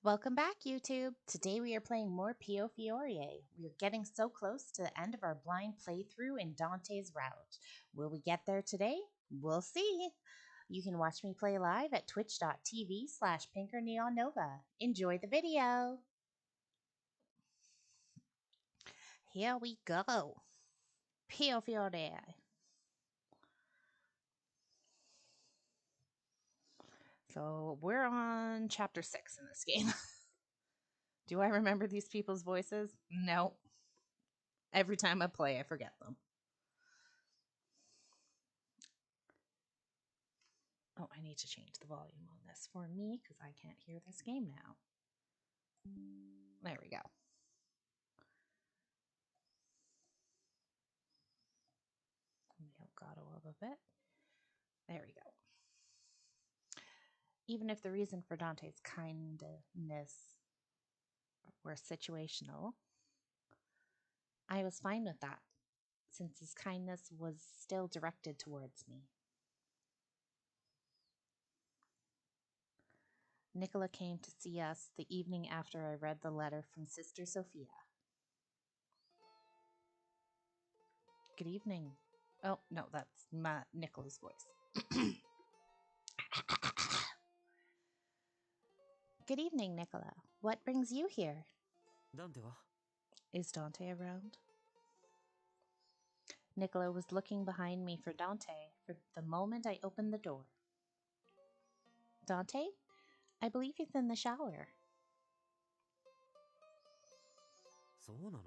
Welcome back, YouTube. Today we are playing more PioFiore. We are getting so close to the end of our blind playthrough in Dante's route. Will we get there today? We'll see. You can watch me play live at twitch.tv/Pinker NeonNova. Enjoy the video. Here we go. PioFiore. So we're on chapter 6 in this game. Do I remember these people's voices? No. Every time I play, I forget them. Oh, I need to change the volume on this for me because I can't hear this game now. There we go. Milk got a little bit. There we go. Even if the reason for Dante's kindness were situational, I was fine with that, since his kindness was still directed towards me. Nicola came to see us the evening after I read the letter from Sister Sophia. Good evening. Oh, no, that's Nicola's voice. Good evening, Nicola. What brings you here? Dante wa? Is Dante around? Nicola was looking behind me for Dante for the moment I opened the door. Dante? I believe he's in the shower. そうなの?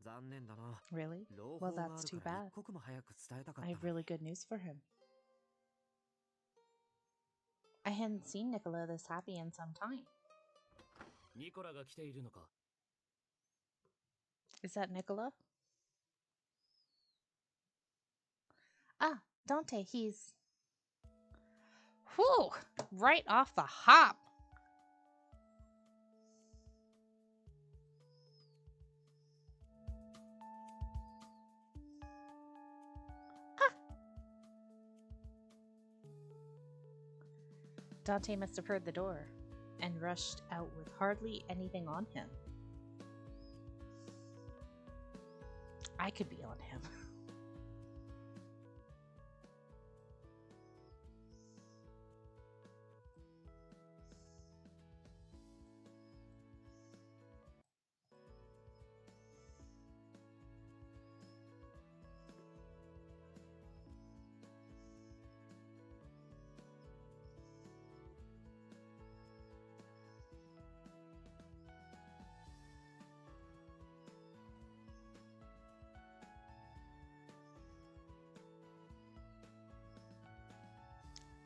残念だな. Really? Well, that's too bad. 一刻も早く伝えたかった I have really good news for him. I hadn't seen Nicola this happy in some time. ニコラが来ているのか? Is that Nicola? Ah, Dante, he's... Whew! Right off the hop! Dante must have heard the door and rushed out with hardly anything on him. I could be on him.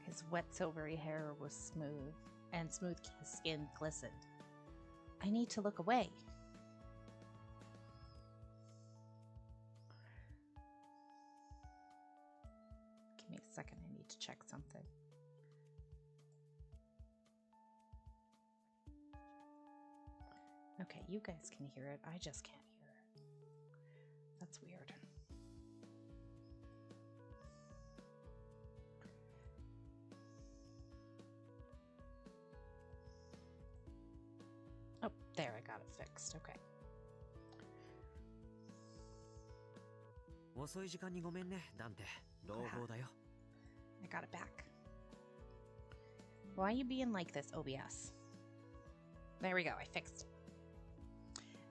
His wet silvery hair was smooth, and smooth skin glistened. I need to look away. Give me a second, I need to check something. Okay, you guys can hear it, I just can't hear it. That's weird. Oh, there, I got it fixed. Okay. 遅い時間にごめんね、ダンテ。朗報だよ。I got it back. Why are you being like this, OBS? There we go, I fixed it.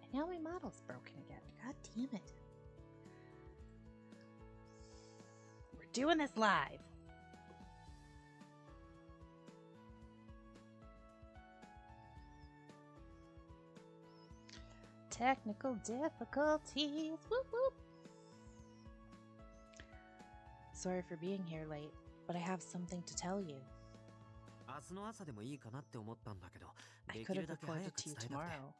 And now my model's broken again. God damn it. We're doing this live. Technical difficulties. Whoop whoop. Sorry for being here late, but I have something to tell you. 明日の朝でもいいかなって思ったんだけど、 I で could きる have だけ早 reported く to you 伝えたくて。 tomorrow,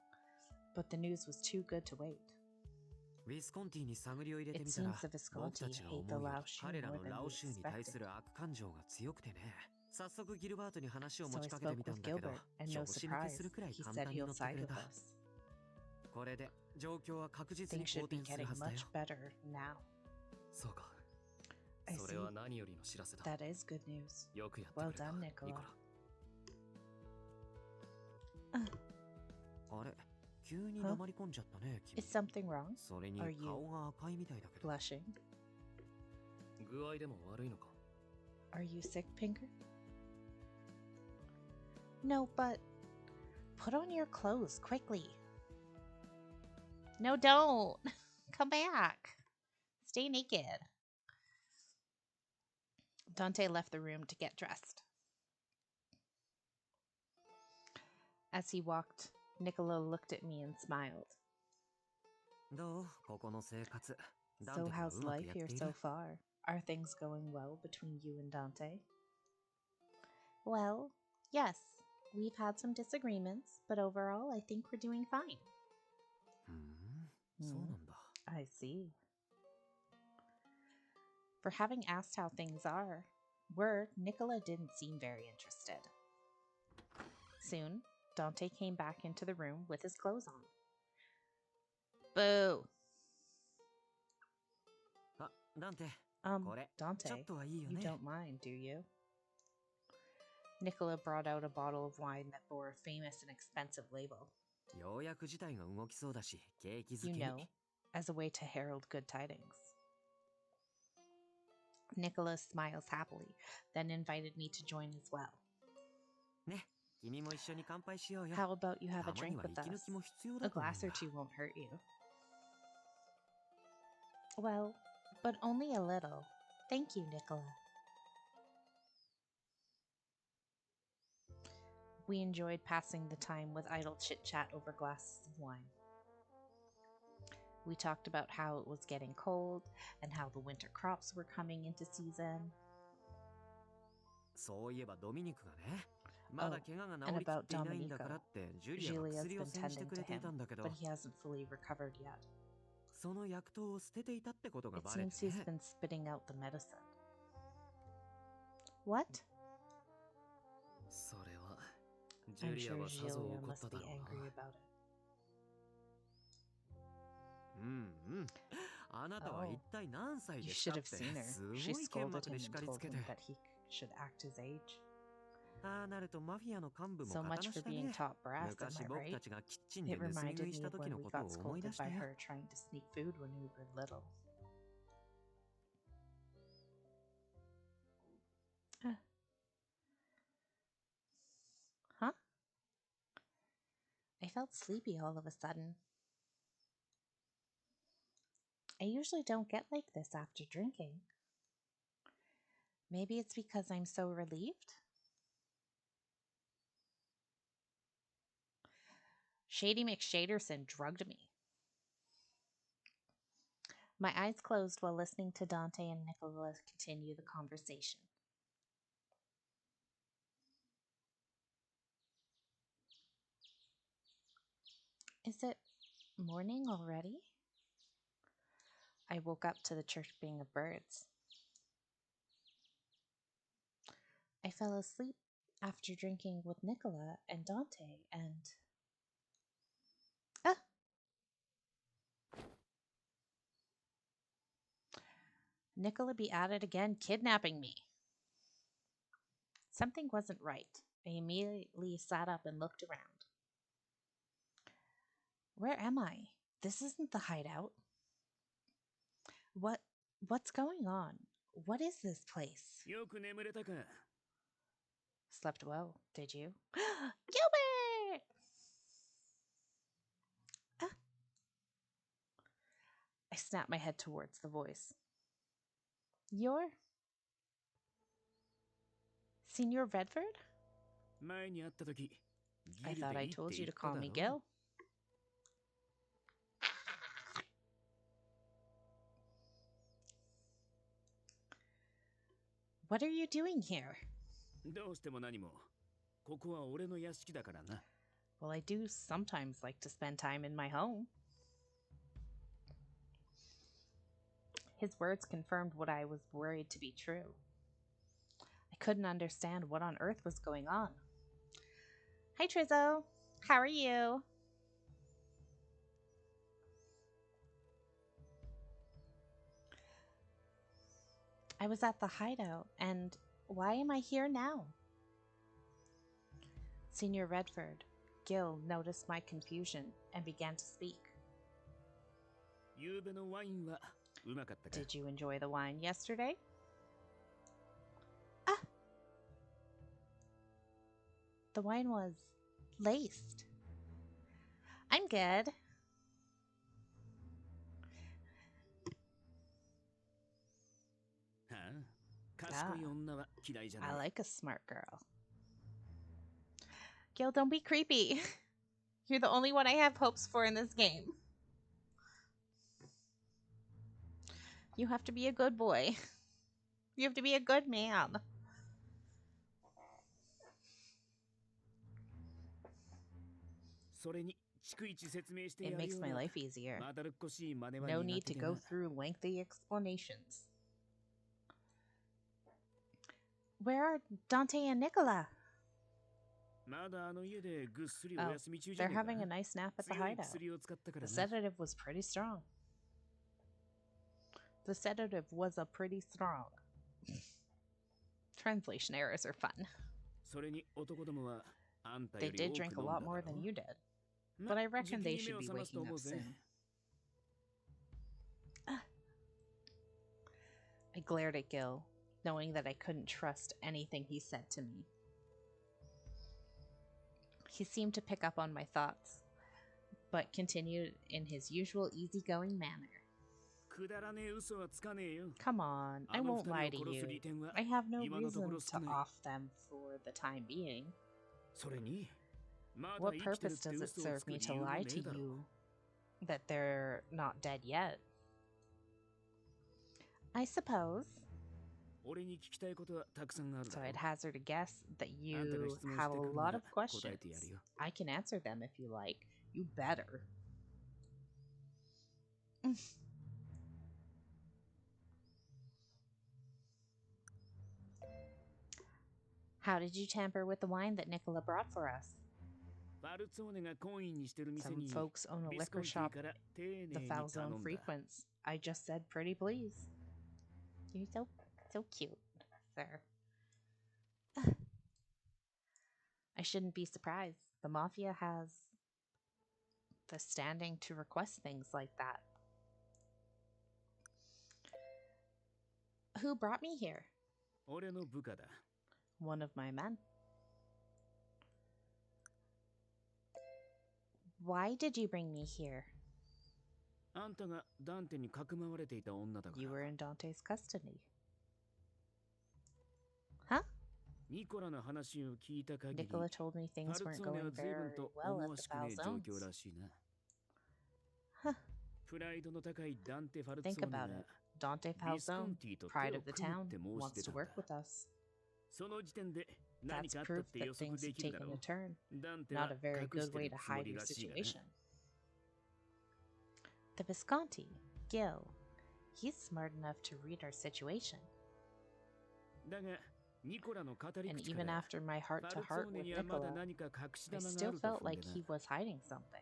but the news was too good to wait. ウィスコンティに探りを入れて It みたら、 seems the 僕た Visconti ちが hate 思 the うより Laotian 彼ら more の than ラ we オ州に対す expected. る悪感情が強くてね。早速ギルバートに話を So 持 I ちかけてみ spoke たん with だけど、 Gilbert, and no 拍子抜けす surprise, るくらい he 簡 said 単に he'll 乗ってく side れ with た。 us. これで状況は確実に Things should 好 be 転する getting はずだよ。 much better now. そうか。 I それは see. 何よりの知らせだ。 That is good news. よくやってく Well れた、 done, ニコ Nicola. ラ。Huh? Is something wrong? それに Are you 顔が赤いみたいだけど。 blushing? 具合でも悪いのか？ Are you sick, Pinker? No, but put on your clothes quickly. No, don't. Come back. Stay naked. Dante left the room to get dressed. As he walked, Nicola looked at me and smiled. どう？ここの生活。 So how's life here so far? Are things going well between you and Dante? Well, yes. We've had some disagreements, but overall I think we're doing fine. そうなんだ。 I see. For having asked how things were, Nicola didn't seem very interested. Soon, Dante came back into the room with his clothes on. Boo! あ、ダンテ。 Dante, you don't mind, do you? Nicola brought out a bottle of wine that bore a famous and expensive label. ようやく事態が動きそうだし、景気づけ You に。 know, as a way to herald good tidings. Nicola smiles happily, then invited me to join as well. ね、君も一緒に乾杯しようよ。 How about you have a たまに drink は with 息抜 us? きも必要 A だと思うん glass だ。 or two won't hurt you. Well, but only a little. Thank you, Nicola. We enjoyed passing the time with idle chit-chat over glasses of wine. We talked about how it was getting cold and how the winter crops were coming into season. そういえばドミニクがね、まだ怪我が and 治りきっ about ていないんだからってジュリアが Julia's 薬を been 煎じて tending く to れてい him, たんだけど、 but he hasn't fully recovered yet. その薬湯を捨てていたってことが It バレ seems て he's ね。 been spitting out the medicine. What? それはジ I'm ュリア sure はさぞ Julia 怒っ must ただ be ろう angry な。 about it. あなたは一体何歳 You ですか should っ have て seen her. す She ごい剣 scolded 幕 him で and 叱り told つけ him て。 that he should act his age. ああなるとマフィアの幹部も So 肩 much な for しだ being ね。 taught brass, am 昔 I 僕 right? たちがキッチンで It 盗み食 reminded いし me た of 時 when の we ことを got 思い出 scolded した by よ。 her trying to sneak food when we were little. Huh? I felt sleepy all of a sudden. I usually don't get like this after drinking. Maybe it's because I'm so relieved? Shady McShaderson drugged me. My eyes closed while listening to Dante and Nicola continue the conversation. Is it morning already? I woke up to the chirping of birds. I fell asleep after drinking with Nicola and Dante and... Ah! Nicola be at it again, kidnapping me. Something wasn't right. I immediately sat up and looked around. Where am I? This isn't the hideout. What's going on? What is this place? よく眠れたか。 Slept well, did you? Gilbert! Ah. I snapped my head towards the voice. You're... Senior Redford? 前に会った時、 I ギル thought で I いいって told you 言っ to た call だ me ろ。 Gil. What are you doing here? どうしても何も。ここは俺の屋敷だからな。 Well, I do sometimes like to spend time in my home. His words confirmed what I was worried to be true. I couldn't understand what on earth was going on. Hi, Trizzo. How are you? I was at the hideout, and why am I here now? Senior Redford, Gil noticed my confusion and began to speak. 夕べのワインはうまかったか Did you enjoy the wine yesterday? Ah! The wine was laced. I'm good. I like a smart girl. Gil, don't be creepy. You're the only one I have hopes for in this game. You have to be a good boy. You have to be a good man. It makes my life easier. No need to go through lengthy explanations. Where are Dante and Nicola? Oh, they're having a nice nap at the hideout. The sedative was pretty strong. The sedative was a pretty strong. Translation errors are fun. They did drink a lot more than you did, but I reckon they should be waking up soon. I glared at Gil, knowing that I couldn't trust anything he said to me. He seemed to pick up on my thoughts, but continued in his usual easygoing manner. Come on, I won't lie to you. I have no reason to off them for the time being. What purpose does it serve me to lie to you that they're not dead yet? I suppose. So I'd hazard a guess that you have a lot of questions. I can answer them if you like. You better. How did you tamper with the wine that Nicola brought for us? Some folks own a liquor shop the Falzone frequents. I just said pretty please. You're so cute, sir. I shouldn't be surprised. The Mafia has the standing to request things like that. Who brought me here? One of my men. Why did you bring me here? You were in Dante's custody. Huh? Nicola told me things weren't going very well at the Falzones. Huh. Think about it. Dante Falzone, pride of the town, wants to work with us. That's proof that things have taken a turn. Not a very good way to hide your situation. The Visconti, Gil, he's smart enough to read our situation. And even after my heart-to-heart with Nicola, I still felt like he was hiding something.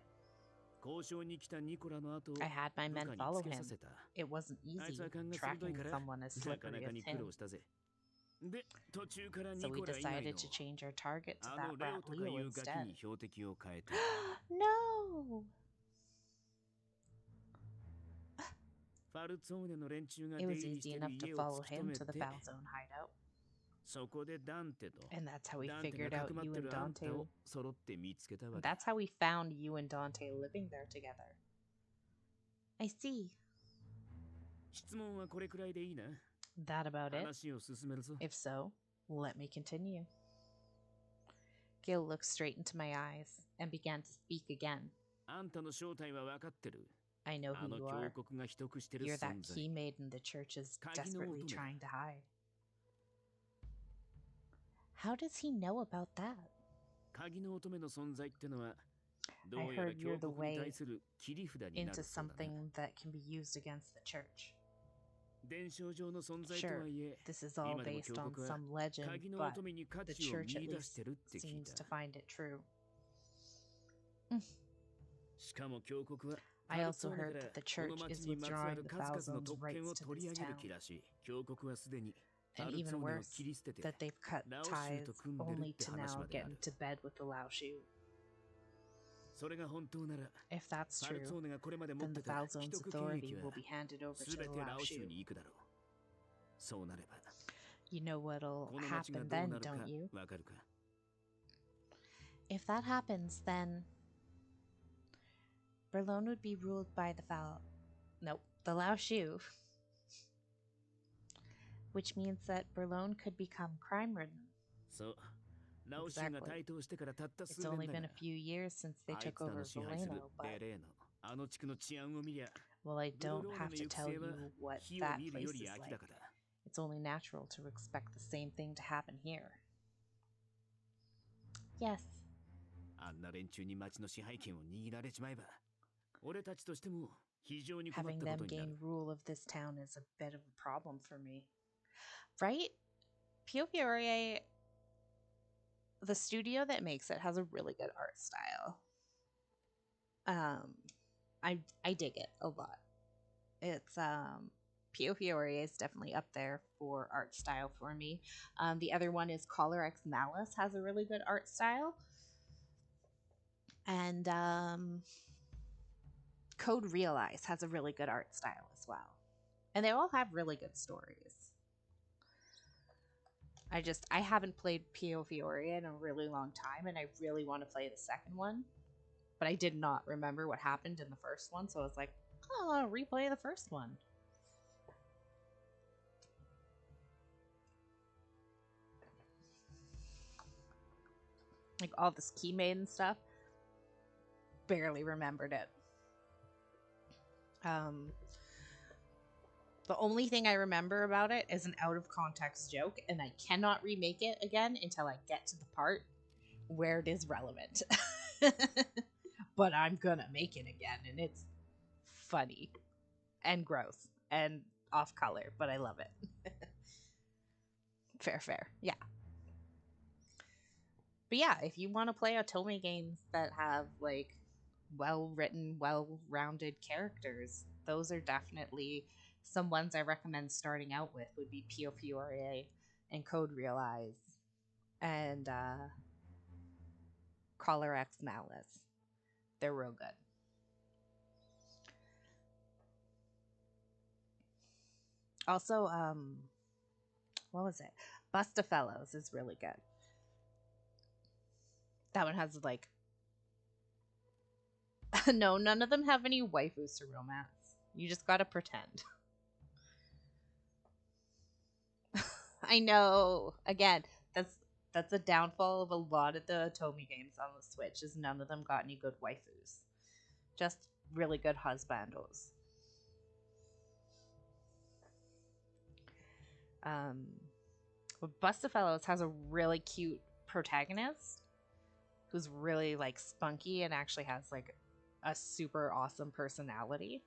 I had my men follow him. It wasn't easy tracking someone as slippery as him. So we decided to change our target to that rat Leo instead. No! It was easy enough to follow him to the Falzone hideout. And that's how we figured out you and Dante. That's how we found you and Dante living there together. I see. That about it? If so, let me continue. Gil looked straight into my eyes and began to speak again. I know who you are. You're that key maiden the church is desperately trying to hide. How does he know about that? I heard you're the way into something that can be used against the church. Sure, this is all based on some legend, but the church at least seems to find it true. I also heard that the church is withdrawing the Falzone's rights to this town. And even worse, that they've cut ties only to now get into bed with the Lao Shu. If that's true, then the Foul Zone's authority will be handed over to the Lao Shu. You know what'll happen then, don't you? If that happens, then Berlone would be ruled by the Lao Shu, which means that Berlone could become crime-ridden. Exactly. It's only been a few years since they took over Valeno, but well, I don't have to tell you what that place is like. It's only natural to expect the same thing to happen here. Yes. Having them gain rule of this town is a bit of a problem for me. Right? PioFiore, the studio that makes it, has a really good art style. I dig it a lot. It's PioFiore is definitely up there for art style for me. The other one is Collar X Malice, has a really good art style. And Code Realize has a really good art style as well. And they all have really good stories. I haven't played PioFiore in a really long time, and I really want to play the second one. But I did not remember what happened in the first one, so I was like, oh, I'll replay the first one. Like all this key maiden stuff, barely remembered it. The only thing I remember about it is an out of context joke, and I cannot remake it again until I get to the part where it is relevant. But I'm gonna make it again, and it's funny and gross and off color, but I love it. Fair. Yeah. But yeah, if you want to play Otome games that have like well-written, well-rounded characters, those are definitely some ones I recommend starting out with. Would be PioFiore and Code Realize and Collar X Malice. They're real good. Also, what was it? Bustafellows is really good. That one has like no, none of them have any waifus to romance. You just gotta pretend. I know. Again, that's a downfall of a lot of the Otome games on the Switch, is none of them got any good waifus. Just really good husbandos. But Bustafellows has a really cute protagonist who's really like spunky and actually has like a super awesome personality,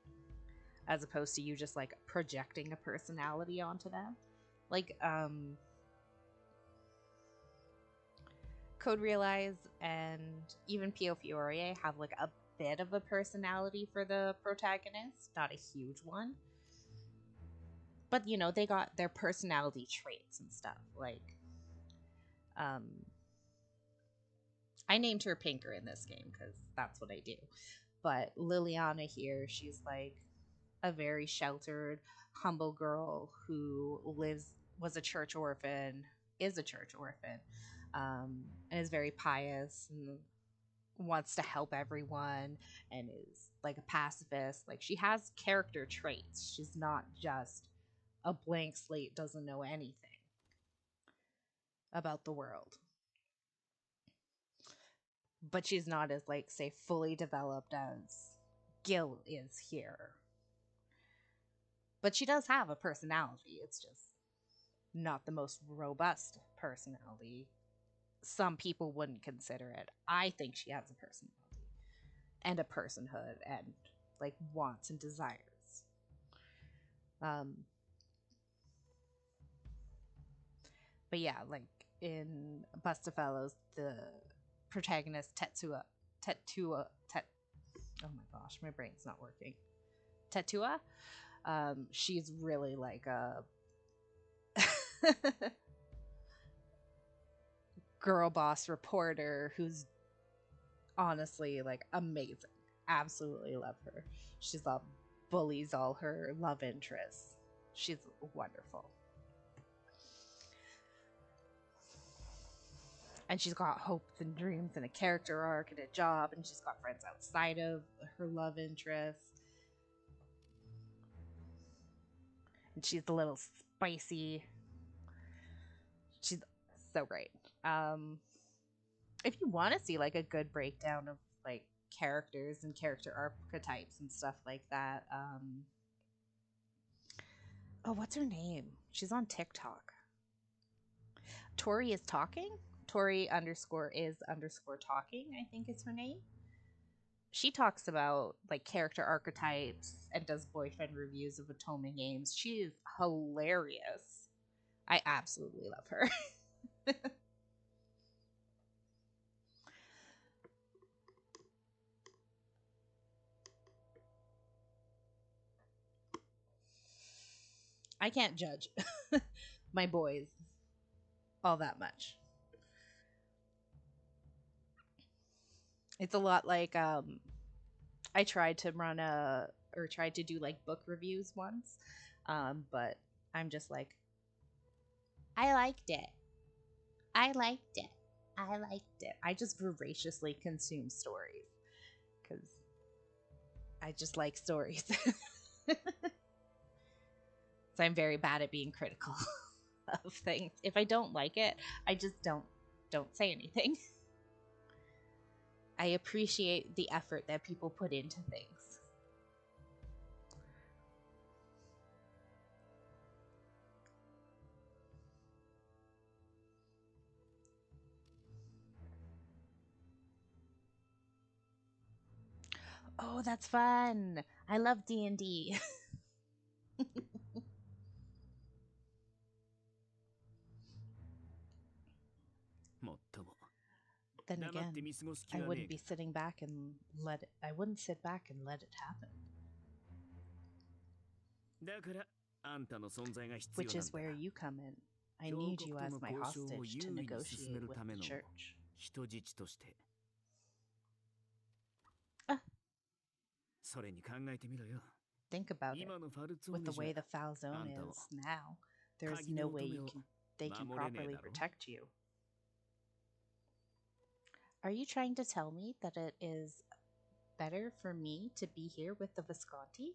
as opposed to you just like projecting a personality onto them. Like Code Realize and even PioFiore have like a bit of a personality for the protagonist, not a huge one. But you know, they got their personality traits and stuff. Like I named her Pinker in this game because that's what I do. But Liliana here, she's like a very sheltered, humble girl who was a church orphan, is a church orphan, and is very pious and wants to help everyone and is like a pacifist. Like she has character traits. She's not just a blank slate, doesn't know anything about the world. But she's not as like say fully developed as Gil is here. But she does have a personality. It's just not the most robust personality. Some people wouldn't consider it. I think she has a personality and a personhood and like wants and desires. But yeah, like in Bustafellows, the protagonist oh my gosh, my brain's not working. Tetua, she's really like a girl boss reporter who's honestly, like, amazing. Absolutely love her. She's all bullies all her love interests. She's wonderful. And she's got hopes and dreams and a character arc and a job, and she's got friends outside of her love interest. And she's a little spicy. She's so great. Um, if you want to see like a good breakdown of like characters and character archetypes and stuff like that, oh, what's her name? She's on TikTok. Tori is talking. Tori underscore is underscore talking, I think is her name. She talks about like character archetypes and does boyfriend reviews of Otome games. She is hilarious. I absolutely love her. I can't judge my boys all that much. It's a lot like I tried to run a or tried to do like book reviews once, but I'm just like, I liked it. I liked it. I liked it. I just voraciously consume stories because I just like stories. So I'm very bad at being critical of things. If I don't like it, I just don't say anything. I appreciate the effort that people put into things. Oh, that's fun. I love D&D. もっとも Then 黙って again, 見過ごす気 I はね wouldn't え be けど sitting back and I wouldn't sit back and let it happen. だからあんたの存在が必要 Which なん is だ where you come in. I 教 need 国 you と as の my 交渉を hostage to 優位に進め negotiate る with ため the の church. 人質として Ah, それに考えてみろよ think about it. 今のファルツォー With ネ the じゃ way the foul zone あんたも is now, there's 鍵 no の way 乙 you 女を they can 守れねえ properly だろ protect you. Are you trying to tell me that it is better for me to be here with the Visconti?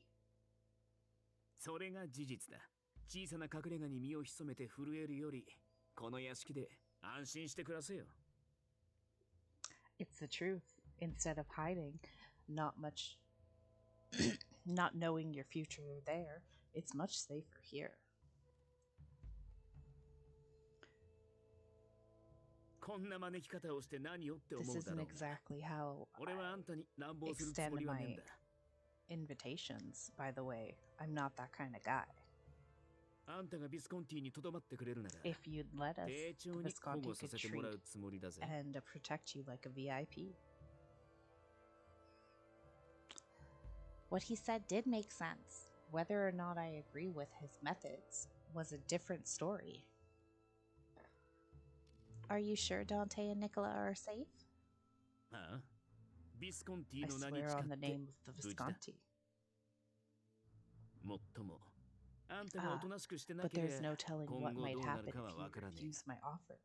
それが事実だ小さな隠れ家に身を潜めて震えるよりこの屋敷で安心して暮らせよ It's the truth. Instead of hiding, not much, not knowing your future there, it's much safer here. こんな招き方をして何よって思 This うだ isn't ろうが exactly how 俺はあんたに乱暴 I するつも extend りはねえん my だ invitations, by the way. I'm not that kind of guy. あんたがビスコンティに留まってくれるなら If you'd let us, 丁 the 重に保 Visconti 護さ could せても treat らうつもりだぜ and protect you like a VIP. What he said did make sense. Whether or not I agree with his methods was a different story. Are you sure Dante and Nicola are safe? ああビスコンティ I の名に swear 誓 on っ the て name of the 無事だ Visconti. もっともあんたがおとなしくしてな But けれ there's ば no telling 今 what 後 might どうな happen る if かは you わからねえ refuse my offer,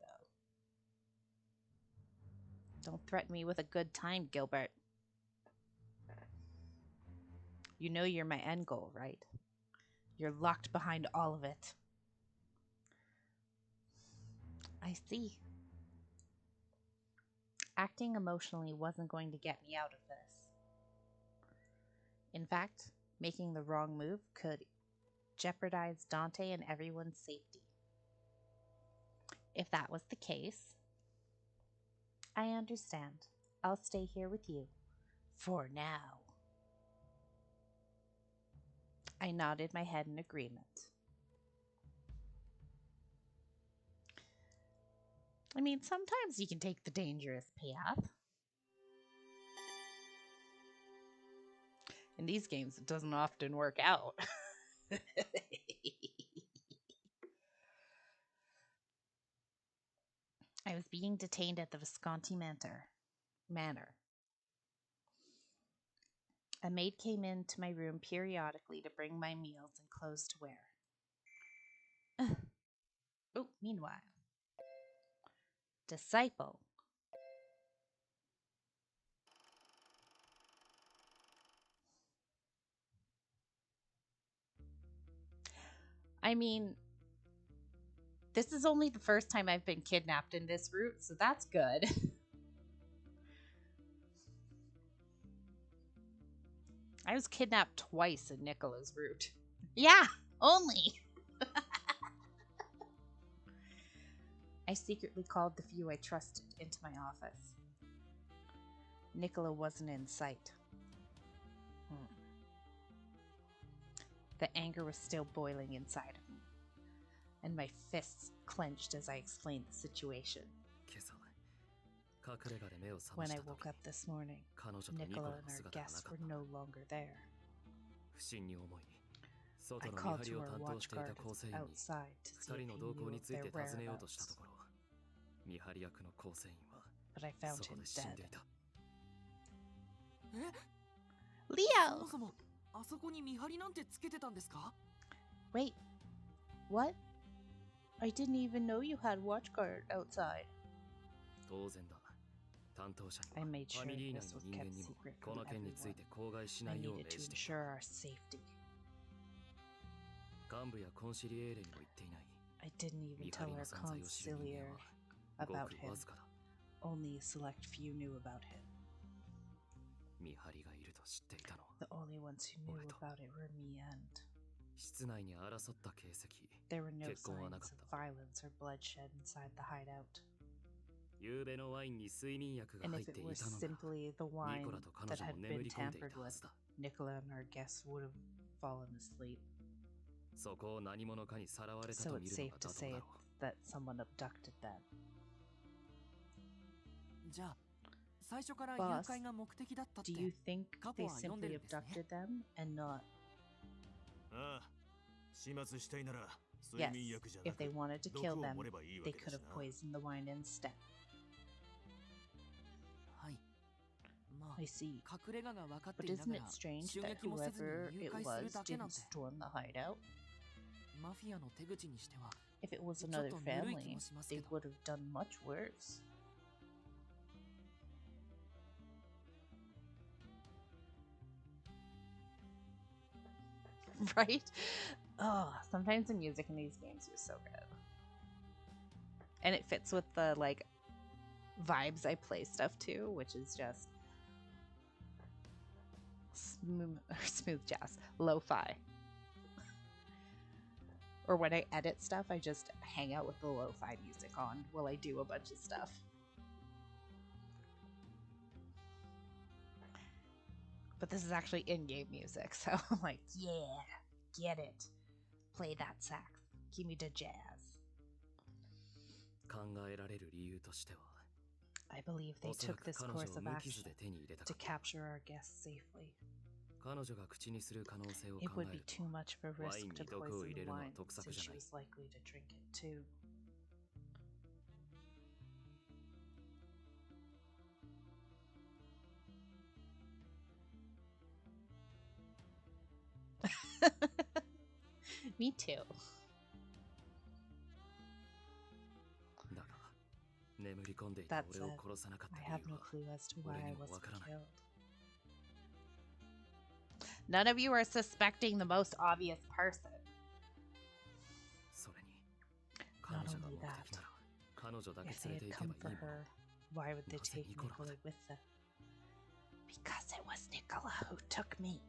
though. Don't threaten me with a good time, Gilbert. You know you're my end goal, right? You're locked behind all of it. I see. Acting emotionally wasn't going to get me out of this. In fact, making the wrong move could jeopardize Dante and everyone's safety. If that was the case, I understand. I'll stay here with you. For now. I nodded my head in agreement. I mean, sometimes you can take the dangerous path. In these games, it doesn't often work out. I was being detained at the Visconti Manor. A maid came into my room periodically to bring my meals and clothes to wear. Oh, meanwhile, disciple. I mean, this is only the first time I've been kidnapped in this route, so that's good. I was kidnapped twice in Nicola's route. Yeah, only. I secretly called the few I trusted into my office. Nicola wasn't in sight. The anger was still boiling inside of me, and my fists clenched as I explained the situation. When I woke up this morning, Nicola and our guests were no longer there. I called to our watch guard outside to see if he knew of their whereabouts, but I found him dead. Leo! Wait, what? I didn't even know you had watch guard outside. I made sure this was kept secret from everyone. I needed to ensure our safety. I didn't even tell our conciliere about him. Only a select few knew about him. The only ones who knew about it were me and... There were no signs of violence or bloodshed inside the hideout. And if it were simply the wine that had been tampered with, Nicola and our guests would have fallen asleep. So it's safe to say that someone abducted them. Boss, do you think they simply abducted them and not... Yes, if they wanted to kill them, they could have poisoned the wine instead. I see. But isn't it strange that whoever it was didn't storm the hideout? If it was another family, they would have done much worse. Right? Oh, sometimes the music in these games are so good. And it fits with the, like, vibes I play stuff to, which is just smooth jazz, lo-fi. Or when I edit stuff, I just hang out with the lo-fi music on while I do a bunch of stuff. But this is actually in-game music, so I'm like, yeah, get it. Play that sax. Give me the jazz. I believe they took this course of action to capture our guests safely. It would be too much of a risk to poison the wine, since she was likely to drink it too. Me too. That said, I have no clue as to why I wasn't killed. None of you are suspecting the most obvious person. Not only that, if they had come for her, why would they take Nicola with them? Because it was Nicola who took me.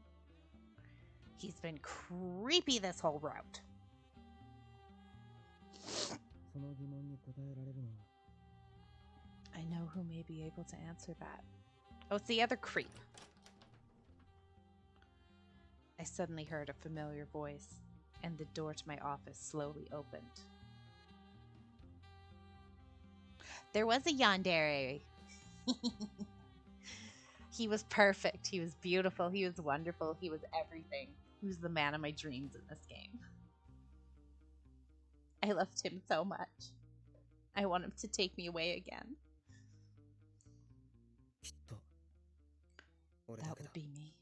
He's been creepy this whole route. I know who may be able to answer that. Oh, it's the other creep. I suddenly heard a familiar voice, and the door to my office slowly opened. There was a yandere. He was perfect. He was beautiful. He was wonderful. He was everything. He was the man of my dreams in this game. I loved him so much. I want him to take me away again. That would be me.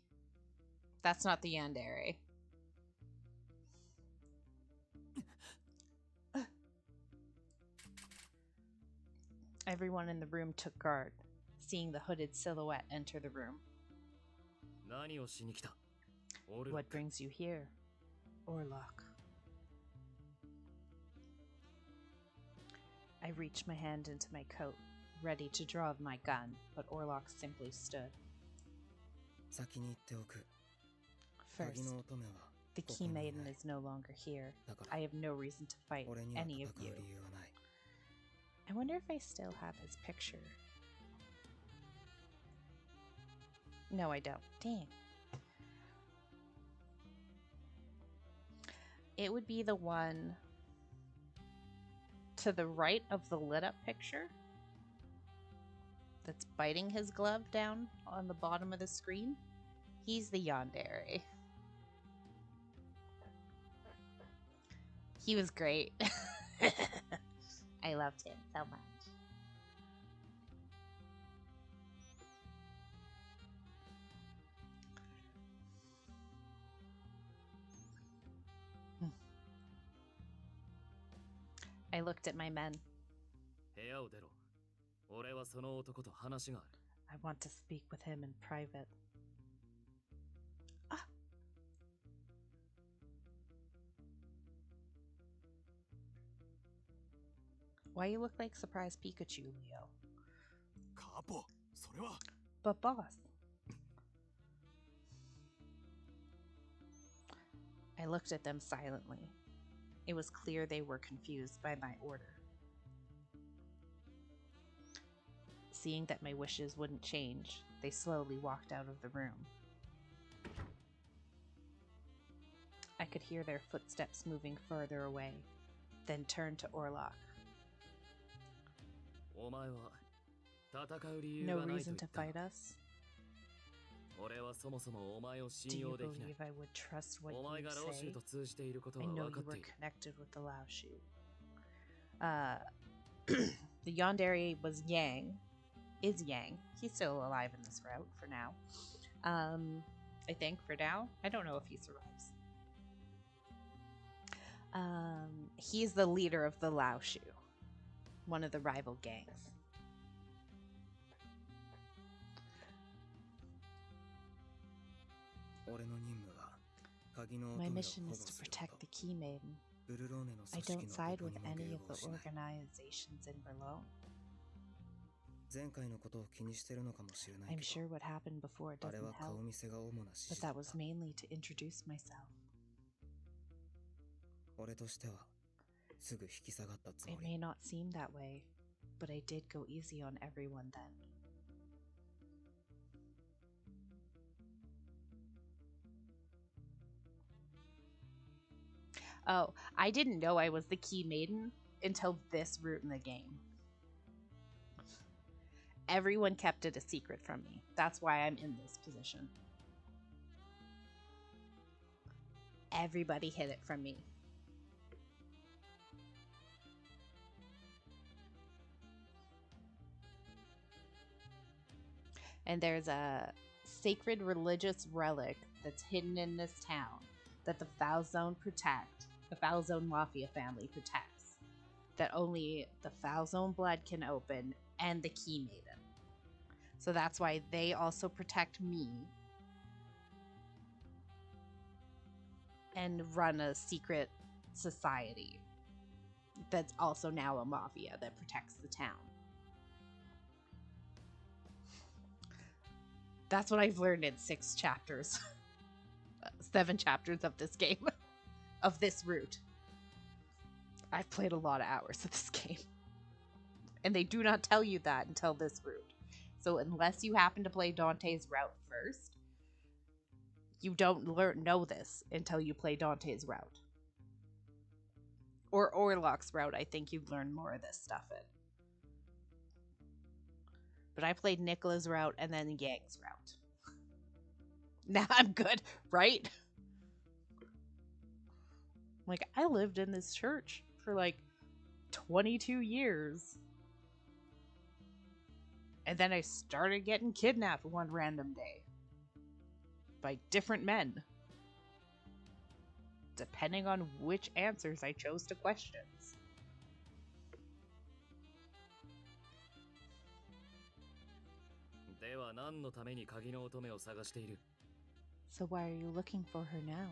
That's not the yandere. Everyone in the room took guard, seeing the hooded silhouette enter the room. What brings you here, Orlok? I reached my hand into my coat, ready to draw my gun, but Orlok simply stood. First, the Key Maiden is no longer here. I have no reason to fight any of you. I wonder if I still have his picture. No, I don't. Dang. It would be the one to the right of the lit up picture that's biting his glove down on the bottom of the screen. He's the yandere. He was great. I loved him so much. I looked at my men. I want to speak with him in private. Ah. Why you look like surprised Pikachu, Leo? But boss. I looked at them silently. It was clear they were confused by my order. Seeing that my wishes wouldn't change, they slowly walked out of the room. I could hear their footsteps moving further away, then turned to Orlok. No reason to fight us? Do you believe I would trust what you say? I know you were connected with the Laoshu. The yandere was Yang. Is Yang. He's still alive in this route for now. I think for now. I don't know if he survives. He's the leader of the Laoshu, one of the rival gangs. My mission is to protect the Key Maiden. I don't side with any of the organizations in Berlin. I'm sure what happened before doesn't help, but that was mainly to introduce myself. It may not seem that way, but I did go easy on everyone then. Oh, I didn't know I was the Key Maiden until this route in the game. Everyone kept it a secret from me. That's why I'm in this position. Everybody hid it from me. And there's a sacred religious relic that's hidden in this town that the Foul Zone Mafia family protects. That only the Foul Zone blood can open, and the Key Maiden. So that's why they also protect me and run a secret society that's also now a mafia that protects the town. That's what I've learned in 6 chapters. 7 chapters of this game. Of this route. I've played a lot of hours of this game. And they do not tell you that until this route. So unless you happen to play Dante's route first, you don't know this until you play Dante's route. Or Orlok's route, I think you'd learn more of this stuff in. But I played Nicola's route and then Yang's route. Now I'm good, right? Like, I lived in this church for like 22 years. And then I started getting kidnapped one random day. by different men, depending on which answers I chose to questions. So why are you looking for her now?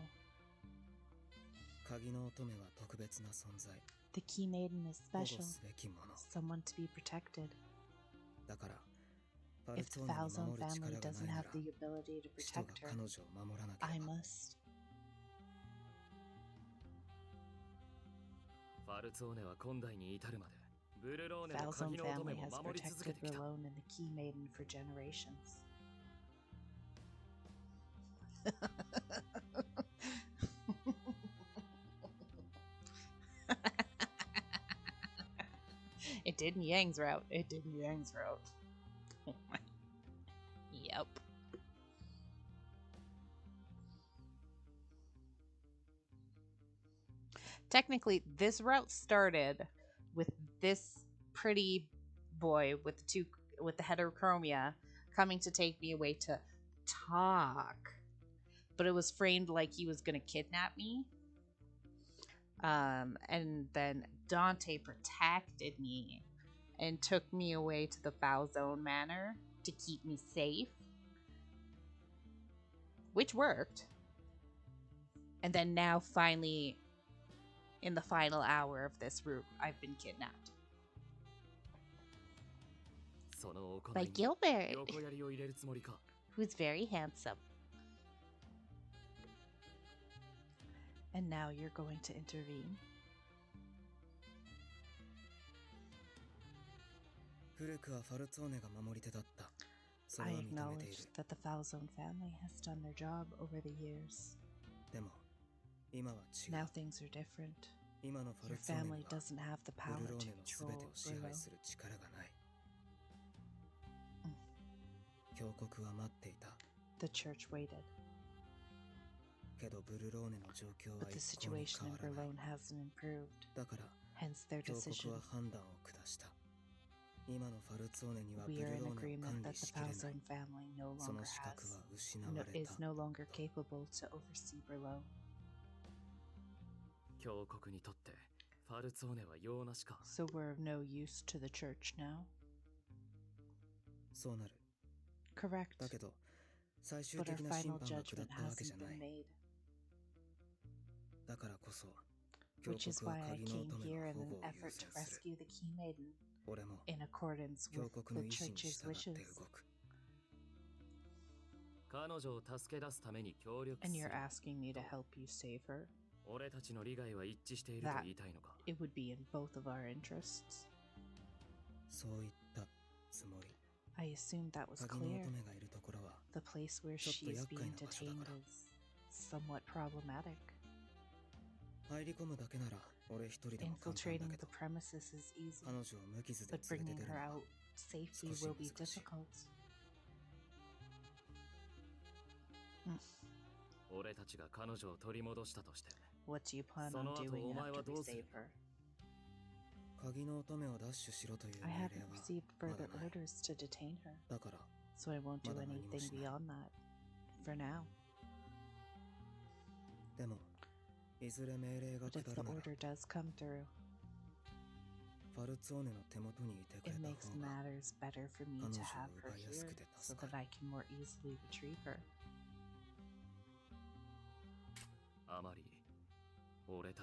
The key maiden is special, someone to be protected. If the Falzone family doesn't have the ability to protect her, I must. Falzone family has protected Ralone and the key maiden for generations. It did in Yang's route. Yep. Technically, this route started with this pretty boy with the heterochromia coming to take me away to talk, but it was framed like he was gonna kidnap me. And then Dante protected me and took me away to the Falzone Manor to keep me safe, which worked. And then now, finally, in the final hour of this route, I've been kidnapped by Gilbert, who's very handsome. And now you're going to intervene? I acknowledge that the Falzone family has done their job over the years. Now things are different. Your family doesn't have the power to control Ralone. The church waited. But the situation in Ralone hasn't improved, hence their decision. We are in agreement that the Falzone family is no longer capable to oversee Ralone. So we're of no use to the church now? Correct. But our final judgment hasn't been made. Which is why I came here in an effort to rescue the Key Maiden, in accordance with the church's wishes. And you're asking me to help you save her? That it would be in both of our interests. I assumed that was clear. The place where she is being detained is somewhat problematic. Infiltrating the premises is easy, but bringing her out safely will be difficult. What do you plan on doing after we save her? I haven't received further orders to detain her, so I won't do anything beyond that, for now. But if the order does come through, it makes matters better for me to have her here, so that I can more easily retrieve her.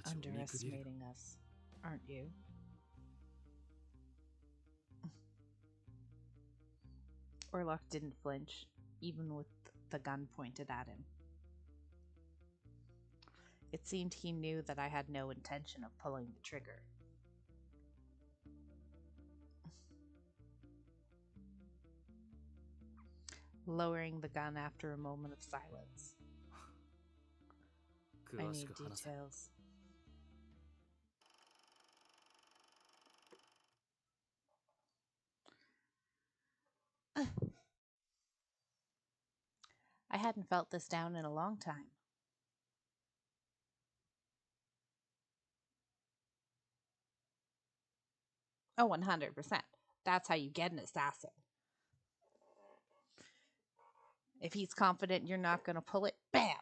Underestimating us, aren't you? Orlock didn't flinch, even with the gun pointed at him. It seemed he knew that I had no intention of pulling the trigger. Lowering the gun after a moment of silence. I need details. I hadn't felt this down in a long time. Oh, 100%. That's how you get an assassin. If he's confident you're not going to pull it, bam!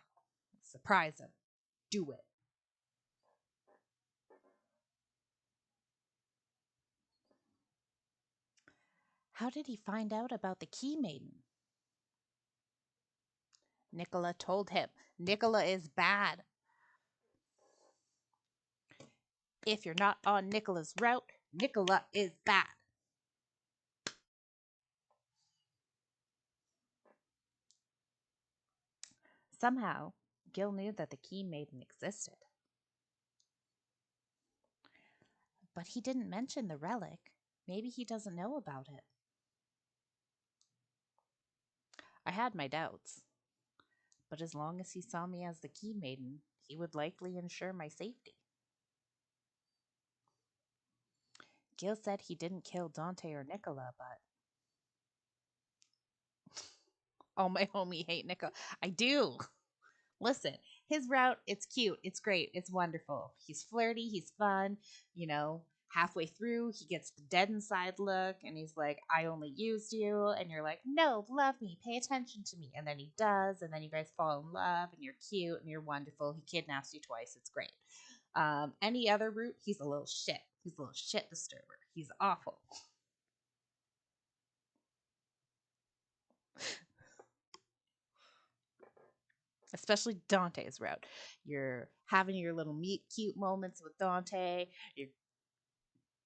Surprise him. Do it. How did he find out about the Key Maiden? Nicola told him. Nicola is bad. If you're not on Nicola's route, Nicola is bad. Somehow, Gil knew that the Key Maiden existed. But he didn't mention the relic. Maybe he doesn't know about it. I had my doubts. But as long as he saw me as the Key Maiden, he would likely ensure my safety. Gil said he didn't kill Dante or Nicola, but... Oh, my homie hate Nicola. I do. Listen, his route, it's cute, it's great, it's wonderful. He's flirty, he's fun, you know. Halfway through, he gets the dead inside look, and he's like, I only used you. And you're like, no, love me, pay attention to me. And then he does, and then you guys fall in love, and you're cute, and you're wonderful. He kidnaps you twice, it's great. Any other route, he's a little shit. He's a little shit disturber. He's awful. Especially Dante's route. You're having your little meet cute moments with Dante. You're,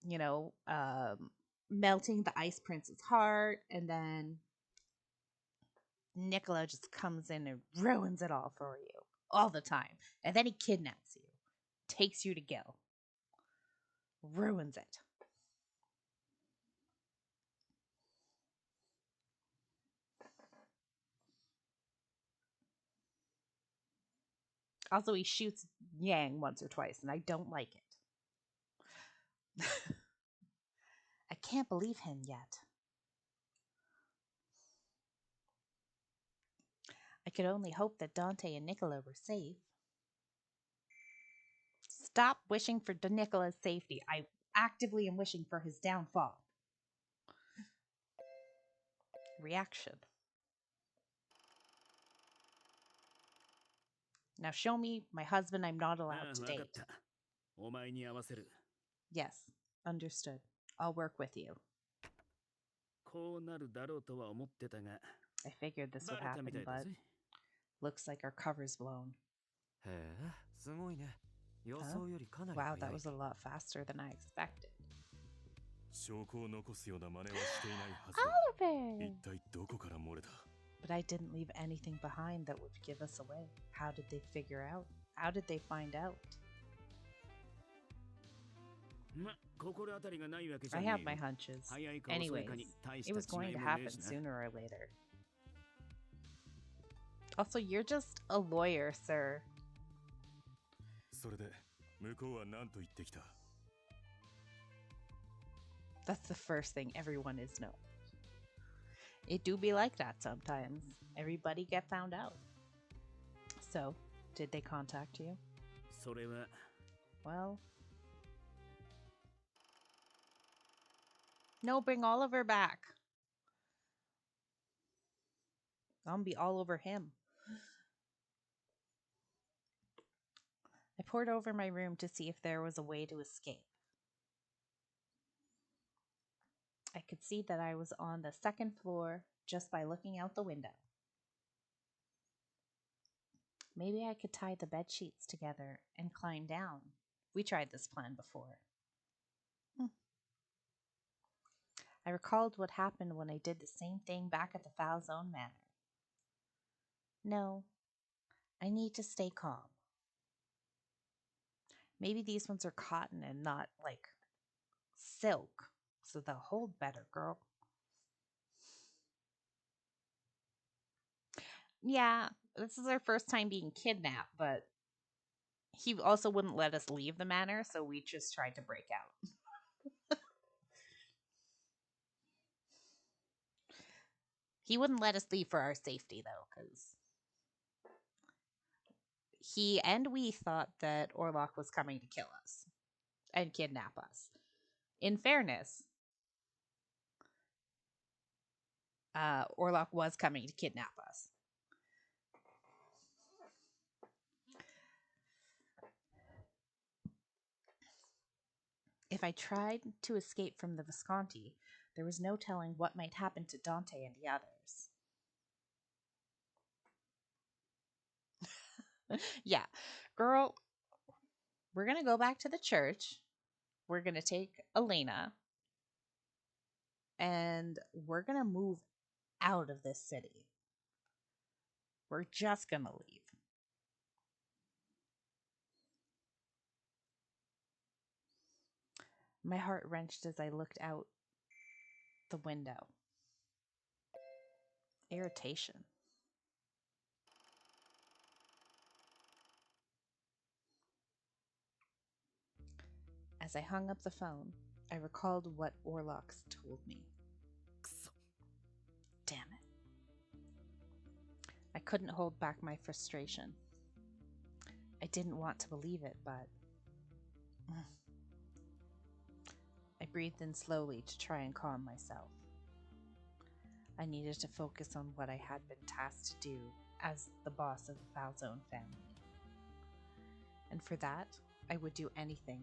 you know, melting the Ice Prince's heart, and then Nicola just comes in and ruins it all for you all the time. And then he kidnaps you, takes you to Gil, ruins it. Also, he shoots Yang once or twice, and I don't like it. I can't believe him yet. I could only hope that Dante and Nicola were safe. Stop wishing for Nicola's safety. I actively am wishing for his downfall. Reaction. Now show me my husband I'm not allowed to date. Yes, understood. I'll work with you. I figured this would happen, but looks like our cover's blown. Huh? Wow, that was a lot faster than I expected. Oliver! But I didn't leave anything behind that would give us away. How did they figure out? How did they find out? I have my hunches. Anyways, it was going to happen sooner or later. Also, you're just a lawyer, sir. That's the first thing everyone is know. It do be like that sometimes. Everybody get found out. So, did they contact you? Well... No, bring Oliver back. I'll be all over him. I poured over my room to see if there was a way to escape. I could see that I was on the second floor just by looking out the window. Maybe I could tie the bed sheets together and climb down. We tried this plan before. I recalled what happened when I did the same thing back at the Foul Zone Manor. No, I need to stay calm. Maybe these ones are cotton and not, like, silk, so they'll hold better, girl. Yeah, this is our first time being kidnapped, but he also wouldn't let us leave the manor, so we just tried to break out. He wouldn't let us leave for our safety, though, because he and we thought that Orlok was coming to kill us and kidnap us. In fairness, Orlok was coming to kidnap us. If I tried to escape from the Visconti, there was no telling what might happen to Dante and the others. Yeah, girl, we're going to go back to the church. We're going to take Elena and we're going to move out of this city. We're just going to leave. My heart wrenched as I looked out the window. Irritation. As I hung up the phone, I recalled what Orlox told me. Damn it. I couldn't hold back my frustration. I didn't want to believe it, but I breathed in slowly to try and calm myself. I needed to focus on what I had been tasked to do as the boss of the Falzone family. And for that, I would do anything,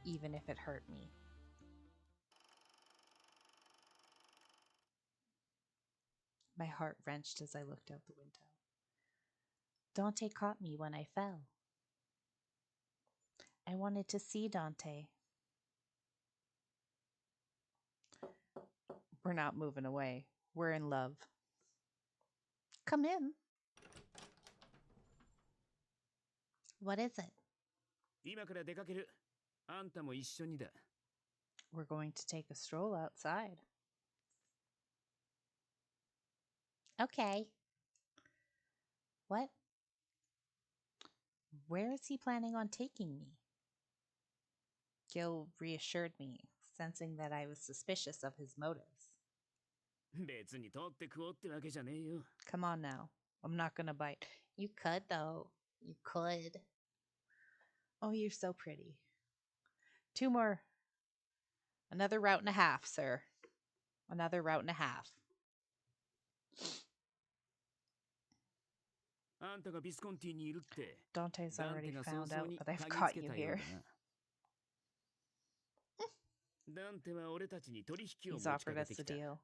even if it hurt me. My heart wrenched as I looked out the window. Dante caught me when I fell. I wanted to see Dante. We're not moving away. We're in love. Come in. What is it? 今から出かける。あんたも一緒にだ。We're going to take a stroll outside. Okay. What? Where is he planning on taking me? Gil reassured me, sensing that I was suspicious of his motives. 別に取って食おうってわけじゃねえよ。 Come on now. I'm not gonna bite. You could, though. You could. Oh, you're so pretty. 2 more. Another route and a half, sir. Another route and a half. あんたがビスコンティにいるって。 Dante's ダン already テが早 found 々 out に that I've 嗅 caught ぎつけ you たよう here. だな。ダンテは俺たちに取引を He's 持ちか offered け us て the きた。 deal.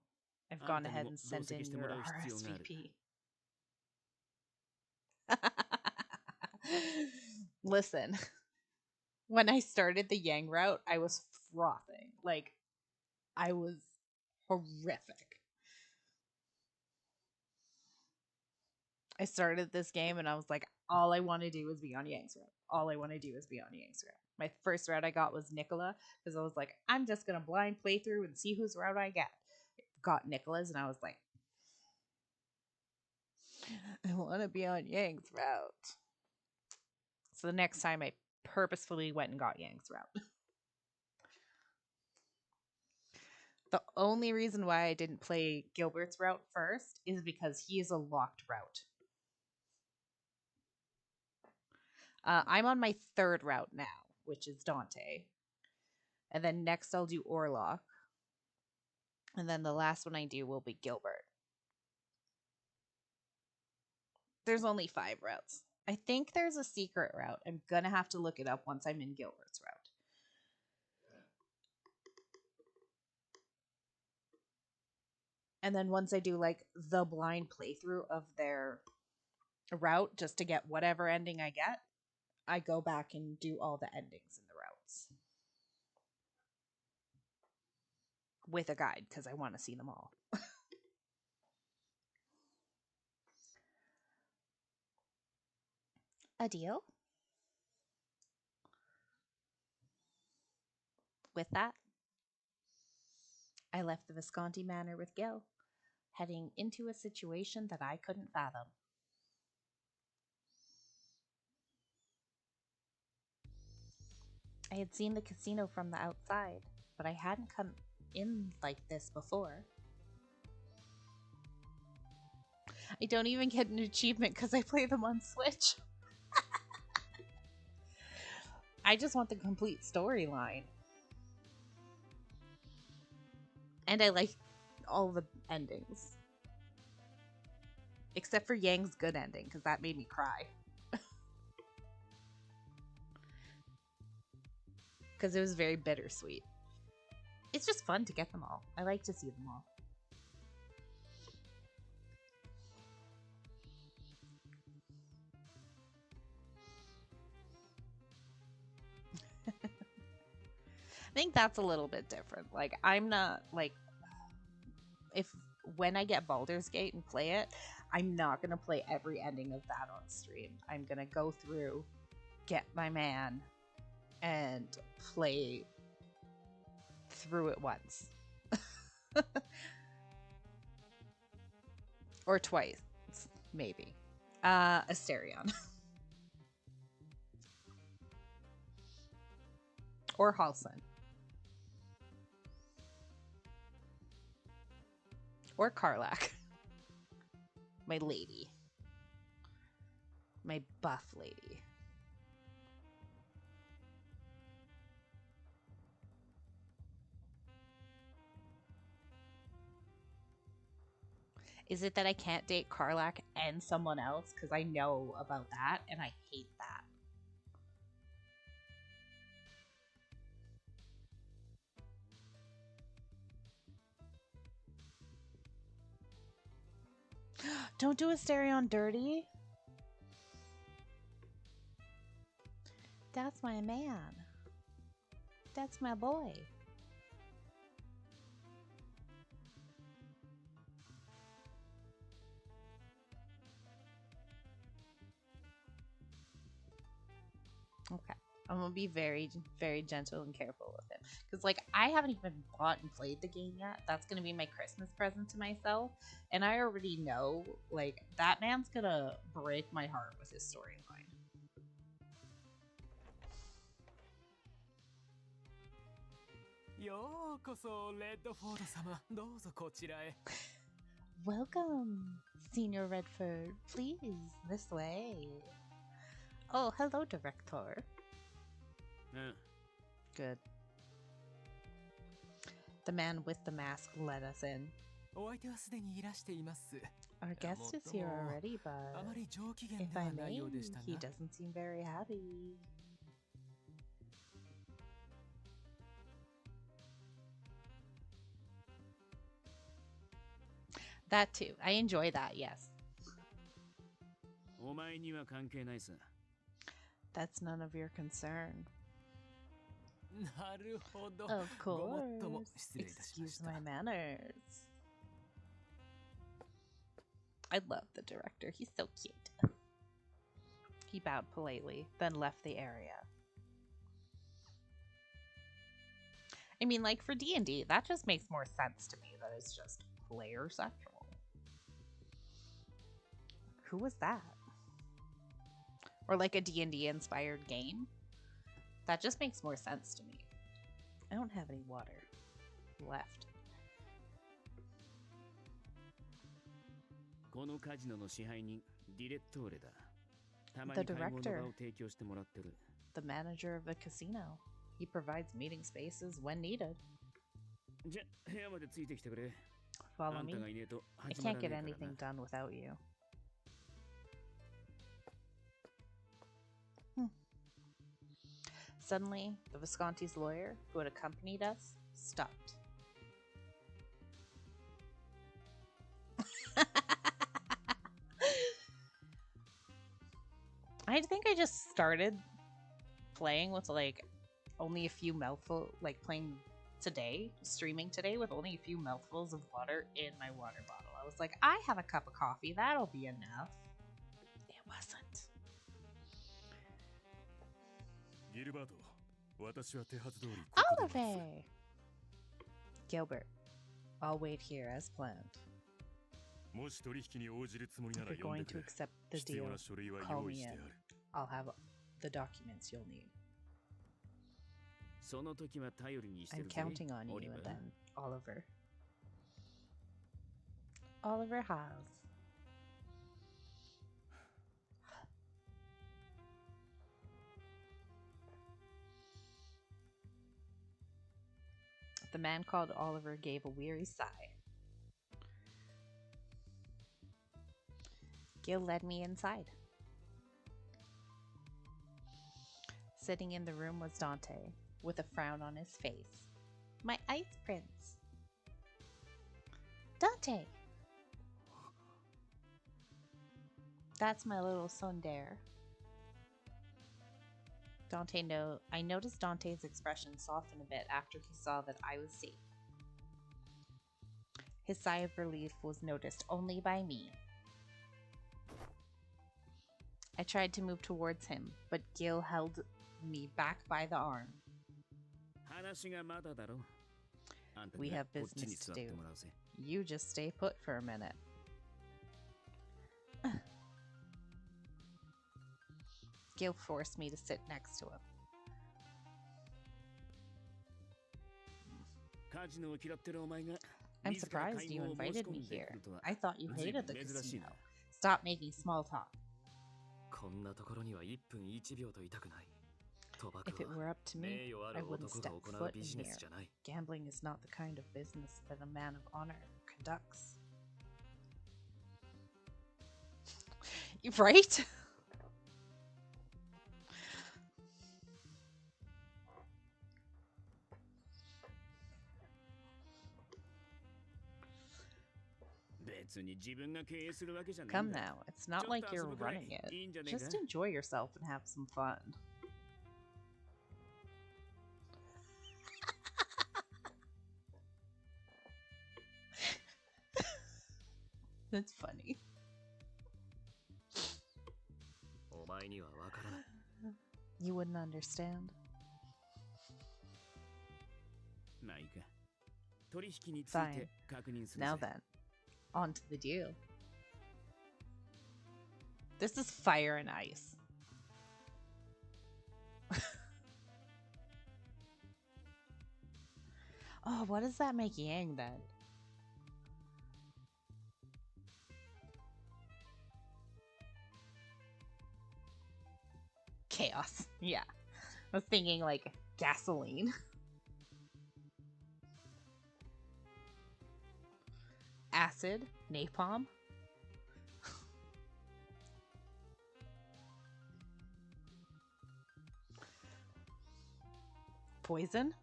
I've gone あんたに ahead も and 同 sent 席 in しても your らう必要がある。 RSVP. Listen, when I started the Yang route, I was frothing. Like, I was horrific. I started this game and I was like, all I want to do is be on Yang's route. All I want to do is be on Yang's route. My first route I got was Nicola because I was like, I'm just going to blind play through and see whose route I get. Got Nicola's and I was like, I want to be on Yang's route. So the next time I purposefully went and got Yang's route. The only reason why I didn't play Gilbert's route first is because he is a locked route. I'm on my 3rd route now, which is Dante. And then next I'll do Orlock. And then the last one I do will be Gilbert. There's only 5 routes. I think there's a secret route. I'm going to have to look it up once I'm in Gilbert's route. And then once I do like the blind playthrough of their route just to get whatever ending I get, I go back and do all the endings in the routes. With a guide because I want to see them all. A deal? With that, I left the Visconti Manor with Gil, heading into a situation that I couldn't fathom. I had seen the casino from the outside, but I hadn't come in like this before. I don't even get an achievement because I play them on Switch. I just want the complete storyline. And I like all the endings. Except for Yang's good ending, because that made me cry. because it was very bittersweet. It's just fun to get them all. I like to see them all. I think that's a little bit different. Like, I'm not like, if when I get Baldur's Gate and play it, I'm not gonna play every ending of that on stream. I'm gonna go through, get my man, and play through it once. Or twice, maybe. Asterion. Or Halson. Or Karlach. My lady. My buff lady. Is it that I can't date Karlach and someone else? Because I know about that, and I hate that. Don't do Asterion dirty. That's my man. That's my boy. Okay. I'm gonna be very, very gentle and careful with him. Because, like, I haven't even bought and played the game yet. That's gonna be my Christmas present to myself. And I already know, like, that man's gonna break my heart with his storyline. Welcome, Senior Redford. Please, this way. Oh, hello, Director. Good. The man with the mask let us in. Our guest is here already, but if I may, he doesn't seem very happy. That too. I enjoy that, yes. That's none of your concern. Of course. Excuse my manners. I love the director. He's so cute. He bowed politely, then left the area. I mean, like, for D&D, that just makes more sense to me that it's just player central. Who was that? Or like a D&D inspired game? That just makes more sense to me. I don't have any water left. The director. The manager of a casino. He provides meeting spaces when needed. Follow me. I can't get anything done without you. Suddenly, the Visconti's lawyer, who had accompanied us, stopped. I think I just started playing with like only a few mouthfuls, like playing today, streaming today with only a few mouthfuls of water in my water bottle. I was like, I have a cup of coffee, that'll be enough. It wasn't. Oliver! Gilbert, I'll wait here as planned. If you're going to accept the deal, call me in. I'll have the documents you'll need. I'm counting on you, and then Oliver. Oliver Haas. The man called Oliver gave a weary sigh. Gil led me inside. Sitting in the room was Dante, with a frown on his face. My ice prince. Dante! That's my little tsundere. I noticed Dante's expression soften a bit after he saw that I was safe. His sigh of relief was noticed only by me. I tried to move towards him, but Gil held me back by the arm. We have business to do. You just stay put for a minute. Gil forced me to sit next to him. I'm surprised you invited me here. I thought you hated the casino. Stop making small talk. If it were up to me, I wouldn't step foot in here. Gambling is not the kind of business that a man of honor conducts. Right? Come now, it's not like you're running it. Just enjoy yourself and have some fun. That's funny. You wouldn't understand. Fine. Now then, on to the deal. This is fire and ice. Oh, what does that make Yang then? Chaos. Yeah. I was thinking like gasoline. Acid. Napalm. Poison.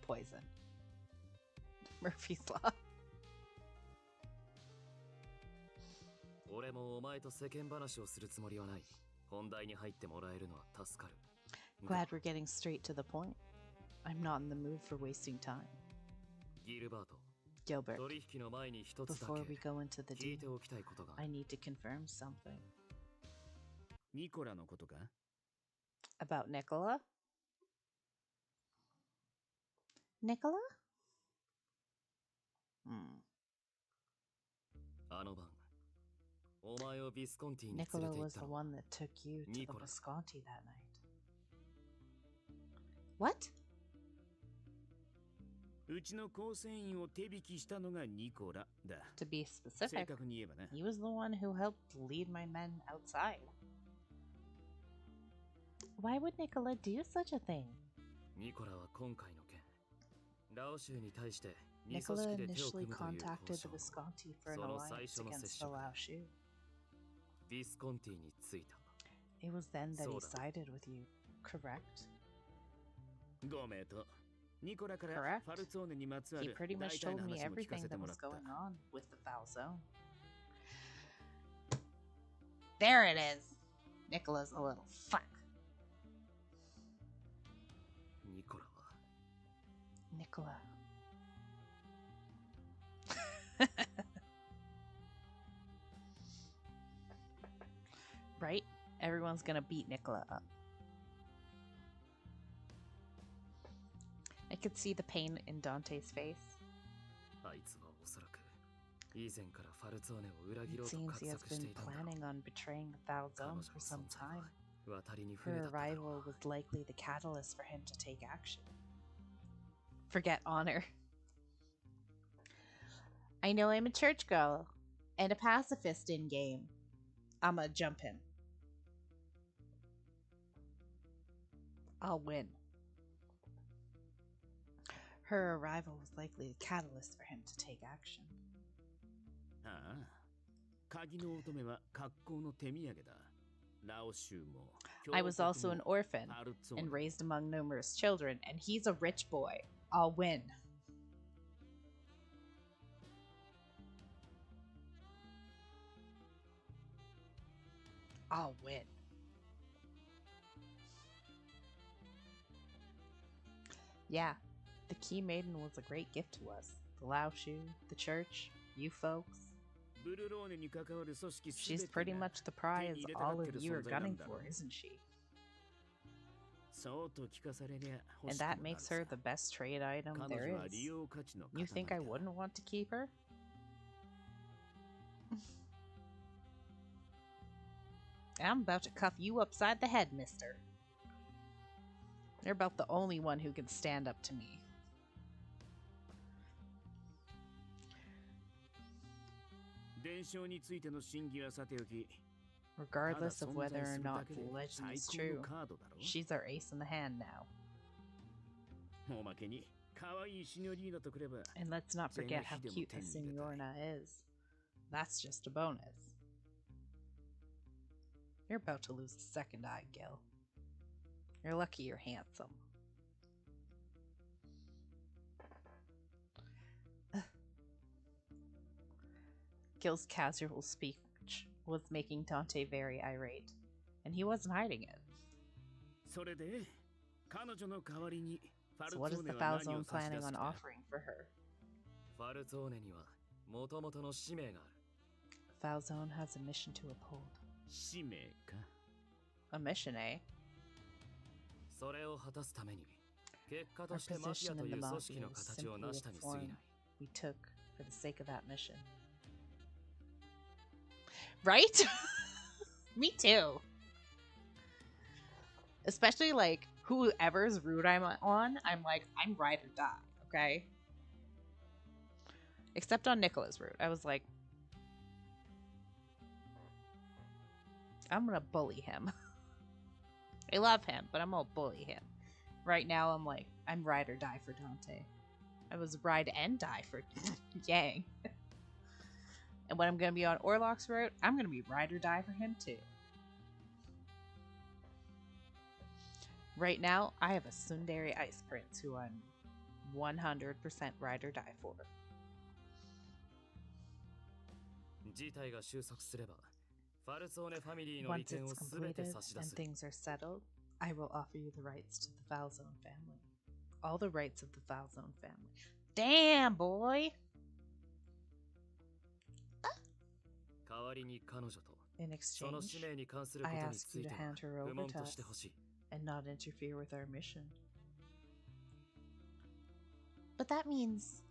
Poison. Murphy's Law. Glad we're getting straight to the point. I'm not in the mood for wasting time. Gilbert, before we go into the deal, I need to confirm something. About Nicola? Nicola? Nicola was the one that took you to the Visconti that night. What? To be specific, he was the one who helped lead my men outside. Why would Nicola do such a thing? Nicola initially contacted the Visconti for an alliance against the Lao Shu. It was then that he sided with you, correct? Correct. He pretty much told me everything that was going on with the Foul Zone. There it is. Nicola's a little fuck. Nicola. Right? Everyone's gonna beat Nicola up. I could see the pain in Dante's face. It seems he has been planning on betraying the Foul Zone for some time. Her arrival was likely the catalyst for him to take action. Forget honor. I know I'm a church girl and a pacifist in game. I'ma jump him. I'll win. Her arrival was likely the catalyst for him to take action. I was also an orphan and raised among numerous children, and he's a rich boy. I'll win. I'll win. Yeah, the Key Maiden was a great gift to us. The Lao Shu, the church, you folks. She's pretty much the prize all of you are gunning for, isn't she? And that makes her the best trade item there is. You think I wouldn't want to keep her? I'm about to cuff you upside the head, mister. You're about the only one who can stand up to me. Regardless of whether or not the legend is true, she's our ace in the hand now. And let's not forget how cute the Signorina is. That's just a bonus. You're about to lose a second eye, Gil. You're lucky you're handsome. Gil's casual speech was making Dante very irate, and he wasn't hiding it. So what is the Falzone planning on offering for her? Falzone has a mission to uphold. A mission, eh? Our position in the Mafia is simply a form we took for the sake of that mission. Right? Me too. Especially like whoever's route I'm on, I'm like, I'm ride or die, okay? Except on Nicola's route. I was like, I'm gonna bully him. I love him, but I'm gonna bully him. Right now, I'm like, I'm ride or die for Dante. I was ride and die for Yang. And when I'm gonna be on Orlok's route, I'm gonna be ride or die for him too. Right now, I have a Tsundere Ice Prince who I'm 100% ride or die for. Once it's completed and things are settled, I will offer you the rights to the Falzone family. All the rights of the Falzone family. Damn, boy! In exchange, I ask you to hand her over to us and not interfere with our mission. But that means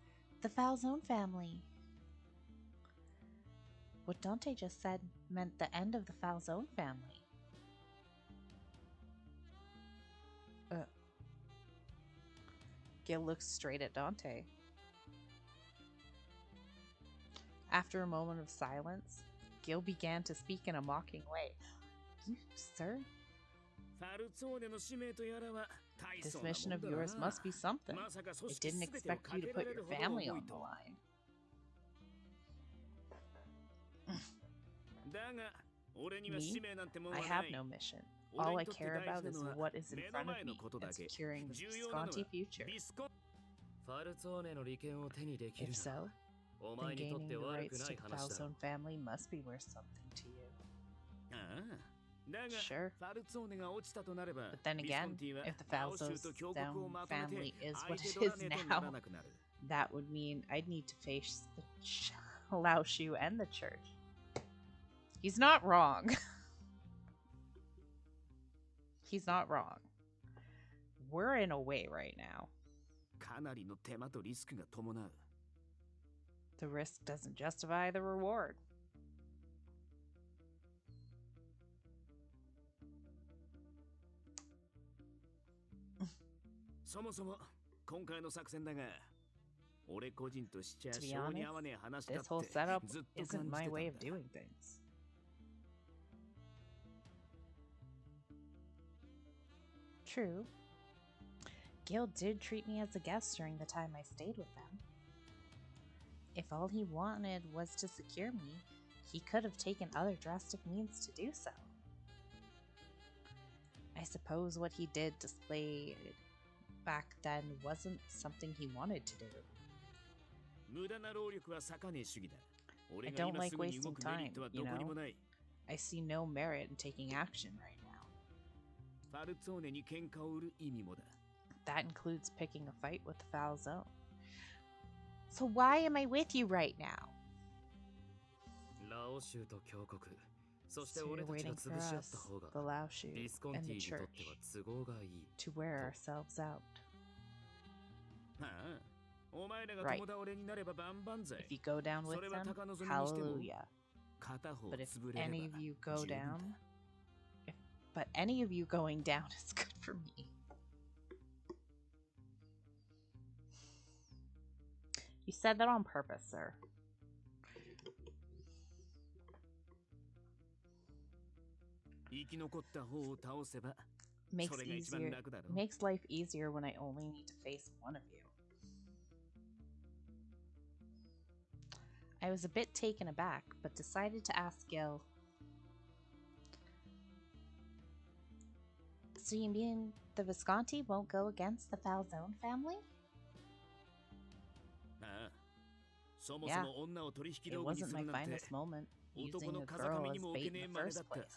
the Falzone family. What Dante just said meant the end of the Falzone family. Gil looks straight at Dante. After a moment of silence, Gil began to speak in a mocking way. You, sir? This mission of yours must be something. I didn't expect you to put your family on the line. Me? I have no mission. All I care about is what is in front of me and securing the Visconti future. If so, then gaining the rights to the Falzone family must be worth something to you. Sure. But then again, if the Falzone family is what it is now, that would mean I'd need to face the Lao Shu and the church. He's not wrong. He's not wrong. We're in a way right now. The risk doesn't justify the reward. To be honest, this whole setup isn't my way of doing things. True. Gil did treat me as a guest during the time I stayed with them. If all he wanted was to secure me, he could have taken other drastic means to do so. I suppose what he did displayed back then wasn't something he wanted to do. 無駄な労力は割かねえ主義だ。 I 俺が don't 今 like すぐに動 wasting くメリッ time, トは you どこに know? もない。 I see no merit in taking action right now. ファルツォーネに喧嘩を売る意味もだ。 That includes picking a fight with the foul zone. So why am I with you right now? ラオ州と峡谷、そして So 俺 you're たちが waiting for 潰し合っ us, た方が the Laoshu, ビスコン and ティ the にとって church, は都合がいい。 to wear ourselves out. はあ、お前らが Right. 友倒れになれば万々歳。 If you go down with それは them, 高望みにしても hallelujah. 片方 But if 潰れれ any ば of you go 十分 down, だ。 but any of you going down is good for me. You said that on purpose, sir. 生き残った方を倒せば Makes それが一番 easier 楽だろ。 makes life easier when I only need to face one of you. I was a bit taken aback, but decided to ask Gil. So you mean the Visconti won't go against the Falzone family? ああ、そもそも女を取引 It 道具に wasn't す my るなんて finest moment 男 using の a 風 girl 上 as にも置け bait ね in え the 真似だ first った。 place.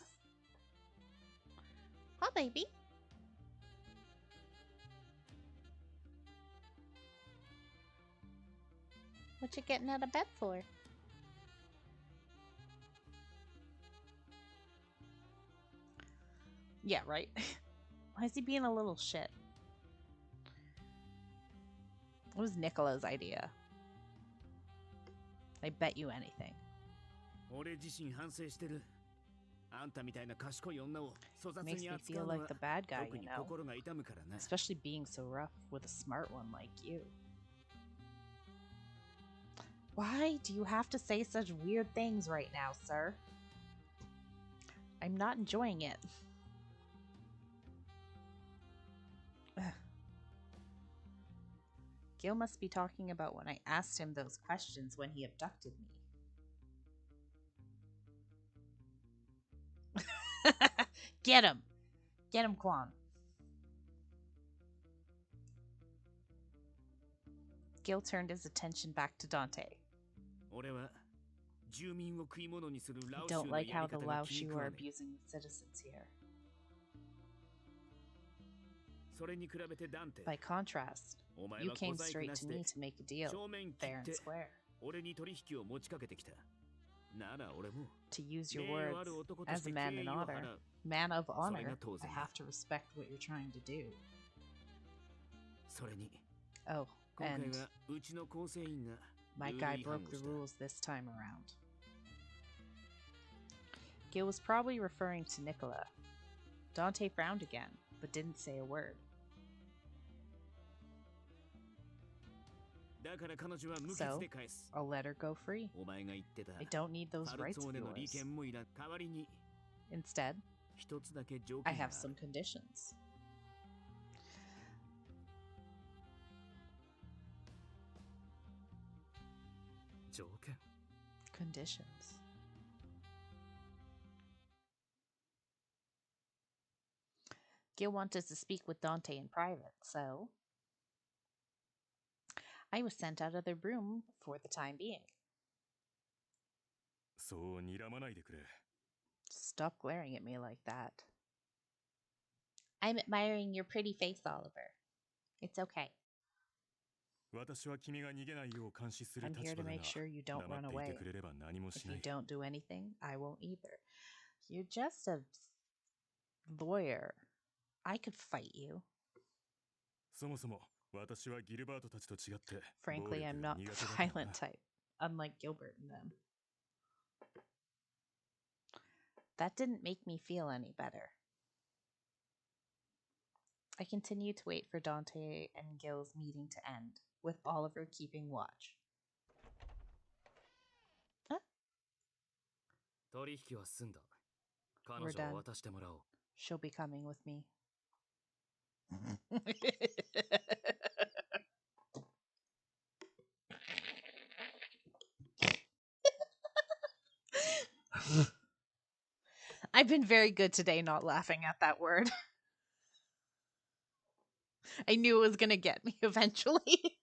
Oh, baby. What you getting out of bed for? Yeah, right. Why is he being a little shit? It was Nicola's idea. I bet you anything. 俺自身反省してる。あんたみたいな賢い女を粗雑 Makes に me 扱 feel うの like は the bad guy, 特 you に know? 心が痛むからな。 Especially being so rough with a smart one like you. Why do you have to say such weird things right now, sir? I'm not enjoying it. Ugh. Gil must be talking about when I asked him those questions when he abducted me. Get him! Get him, Quan. Gil turned his attention back to Dante. 俺は住民を食い物にするラ I オ州 don't の like や how り the 方が気に Laoshu 食わ are ねえ。 abusing the citizens here. それに比べてダンテ、 By contrast, お前 you は小 came 細工 straight な to し me で to make a deal, 正面切 fair っ and て square. 俺に取引を持ちかけてきた。なら俺も To use your 名誉 words, ある男と as し a て man 敬 in 意を honor, 払う。 man of それが honor, 当然 I だ。 have to respect what you're trying to do. それに Oh, 今回 and はうちの構成員が my ルール guy 違反 broke を the した。 rules this time around. Gil was probably referring to Nicola. Dante frowned again, but didn't say a word. だから彼女は無 So, 傷で返す。 I'll let her go free. お前が言ってた I don't need フ those ァル rights ツォー of ネの利 yours. 権もいらん。代わりに Instead, 一つだけ条 I 件が have あ some る。 conditions. 条件 Conditions. Gil wanted to speak with Dante in private, so I was sent out of the room for the time being. そう睨まないでくれ。 Stop glaring at me like that. I'm admiring your pretty face, Oliver. It's okay. 私は君が逃げないよう監視する I'm 立 here 場 to だ make が、 sure you don't 黙 run っていて away. くれれば何も If しな you い。 don't do anything, I won't either. You're just a lawyer. I could fight you. そもそも私はギルバートたちと違って、暴 Frankly, 力 I'm が not 苦 the 手だから violent な。 type, unlike Gilbert and them. That didn't make me feel any better. I continued to wait for Dante and Gil's meeting to end, with Oliver keeping watch. 取引は済んだ。彼 We're 女 done. を渡してもらおう。 She'll be coming with me. I've been very good today not laughing at that word. I knew it was going to get me eventually.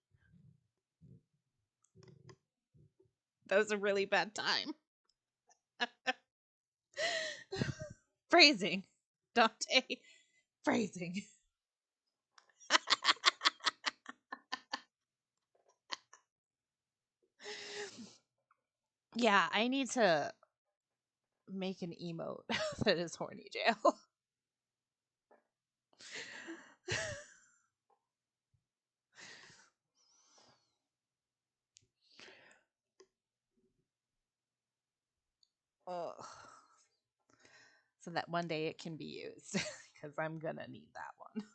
That was a really bad time. Phrasing. Dante. Phrasing. Yeah, I need to make an emote that is horny jail. Ugh. So that one day it can be used because I'm gonna need that one.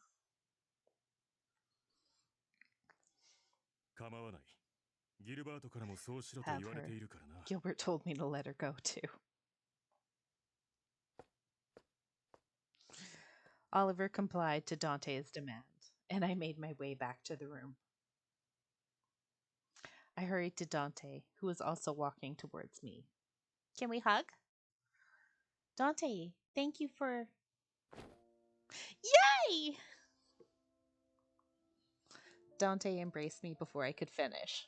構わない。ギルバートからもそうしろと Have 言われて her. いるからな。 Gilbert told me to let her go too. Oliver complied to Dante's demand, and I made my way back to the room. I hurried to Dante, who was also walking towards me. Can we hug? Dante, thank you for. Yay! Dante embraced me before I could finish.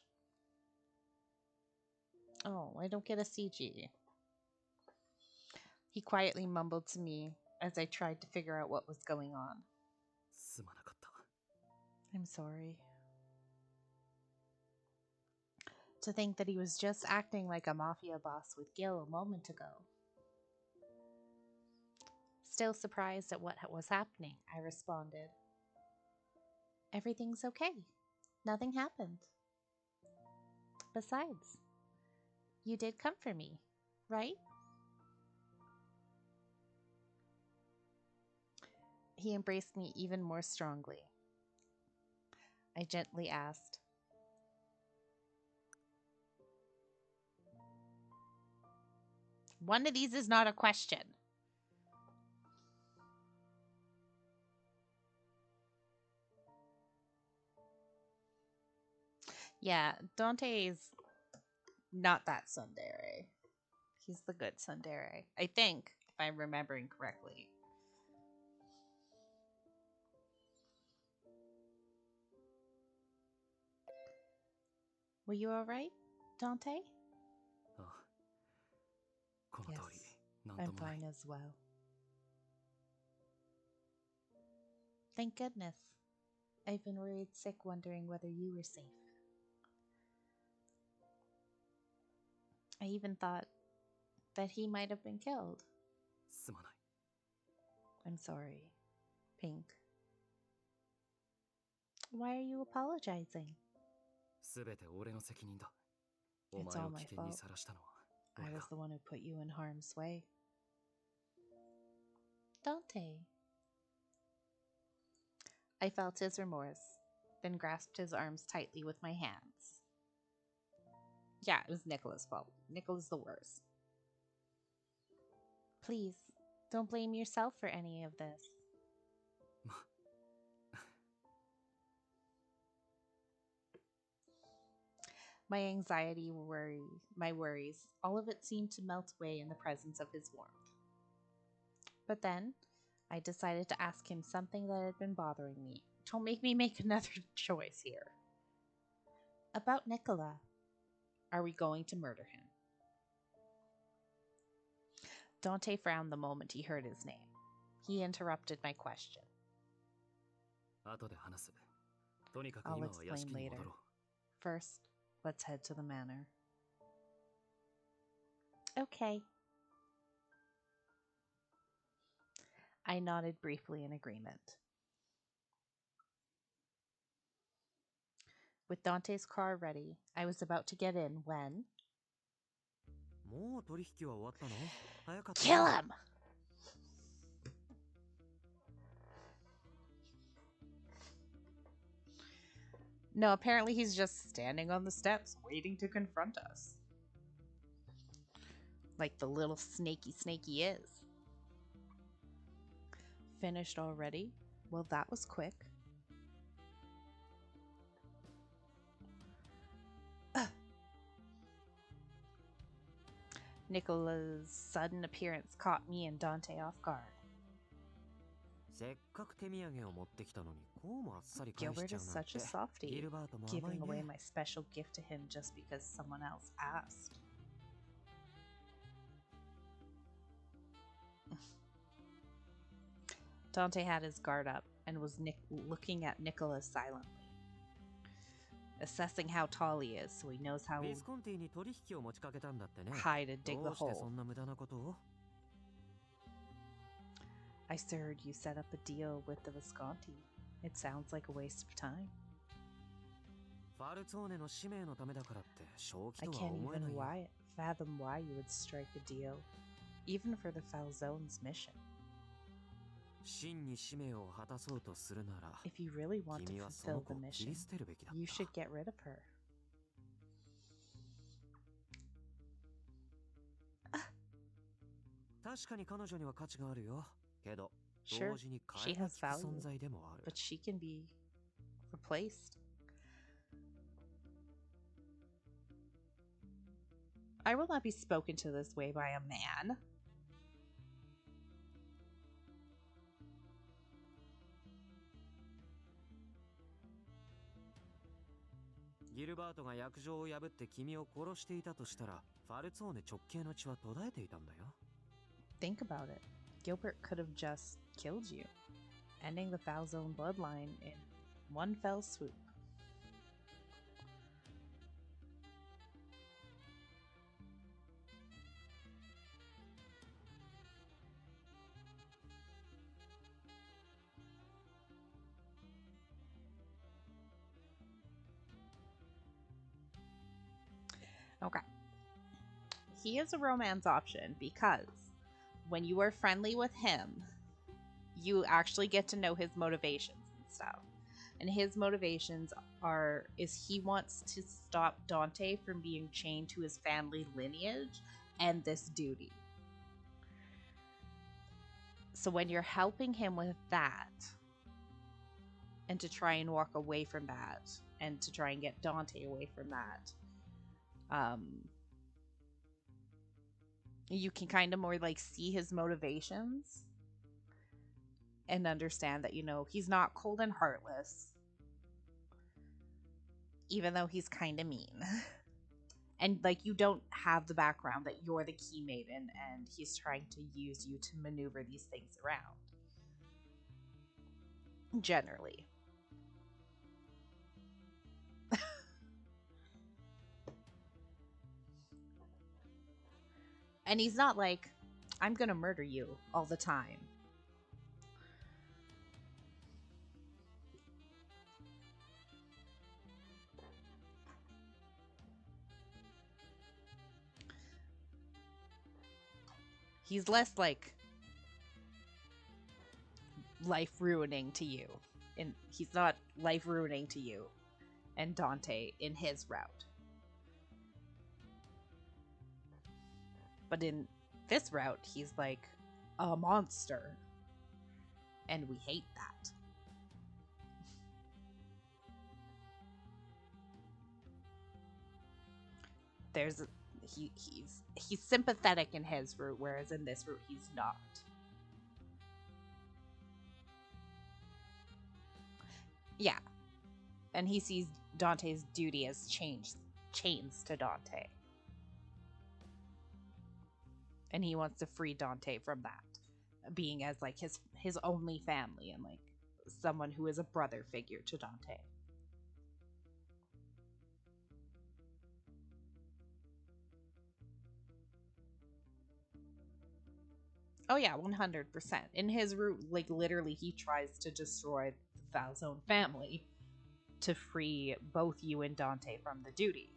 Oh, I don't get a CG. He quietly mumbled to me as I tried to figure out what was going on. すまなかった。 I'm sorry. To think that he was just acting like a mafia boss with Gil a moment ago. Still surprised at what was happening, I responded. Everything's okay. Nothing happened. Besides, you did come for me, right? He embraced me even more strongly. I gently asked, one of these is not a question. Yeah, Dante's not that tsundere. He's the good tsundere. I think, if I'm remembering correctly. Were you alright, Dante? ああ、この通り、 Yes, なん I'm ともない。 fine as well. Thank goodness. I've been worried sick wondering whether you were safe. I even thought that he might have been killed. すまない。 I'm sorry, Pink. Why are you apologizing? すべて俺の責任だ。 It's お前 all を my 危険に fault. さらしたのは I 俺 was が。 the one who put you in harm's way. Dante. I felt his remorse, then grasped his arms tightly with my hands. Yeah, it was Nicola's fault. Nicola's the worst. Please, don't blame yourself for any of this. My anxiety, my worries, all of it seemed to melt away in the presence of his warmth. But then, I decided to ask him something that had been bothering me. Don't make me make another choice here. About Nicola. Are we going to murder him? Dante frowned the moment he heard his name. He interrupted my question. 後で話す。とにかく I'll 今は屋 explain 敷に later. 戻ろう。 First, let's head to the manor. Okay. I nodded briefly in agreement. With Dante's car ready, I was about to get in when... もう取引は終わったの？早かった。 Kill him! No, apparently he's just standing on the steps waiting to confront us. Like the little snaky snake he is. Finished already? Well, that was quick. Nicola's sudden appearance caught me and Dante off guard. Gilbert is such a softie, giving away my special gift to him just because someone else asked. Dante had his guard up and was looking at Nicholas silently, assessing how tall he is so he knows how high to dig the hole. I heard you set up a deal with the Visconti. It sounds like a waste of time. I can't even fathom why you would strike a deal, even for the Falzone's mission. If you really want to fulfill the mission, you should get rid of her. Sure, she has value, but she can be replaced. I will not be spoken to this way by a man. Think about it. Gilbert could have just killed you, ending the Falzone bloodline in one fell swoop. Okay. He is a romance option because when you are friendly with him, you actually get to know his motivations and stuff. And his motivations is he wants to stop Dante from being chained to his family lineage and this duty. So when you're helping him with that, and to try and walk away from that, and to try and get Dante away from that, you can kind of more like see his motivations and understand that, you know, he's not cold and heartless, even though he's kind of mean. And like, you don't have the background that you're the key maiden and he's trying to use you to maneuver these things around. Generally. And he's not like, I'm gonna murder you all the time. He's less like life ruining to you. And he's not life ruining to you and Dante in his route. But in this route, he's like a monster. And we hate that. He's sympathetic in his route, whereas in this route he's not. Yeah. And he sees Dante's duty as chains to Dante. And he wants to free Dante from that, being as like his only family and like someone who is a brother figure to Dante. Oh yeah, 100%. In his route, like literally he tries to destroy the Falzone family to free both you and Dante from the duty.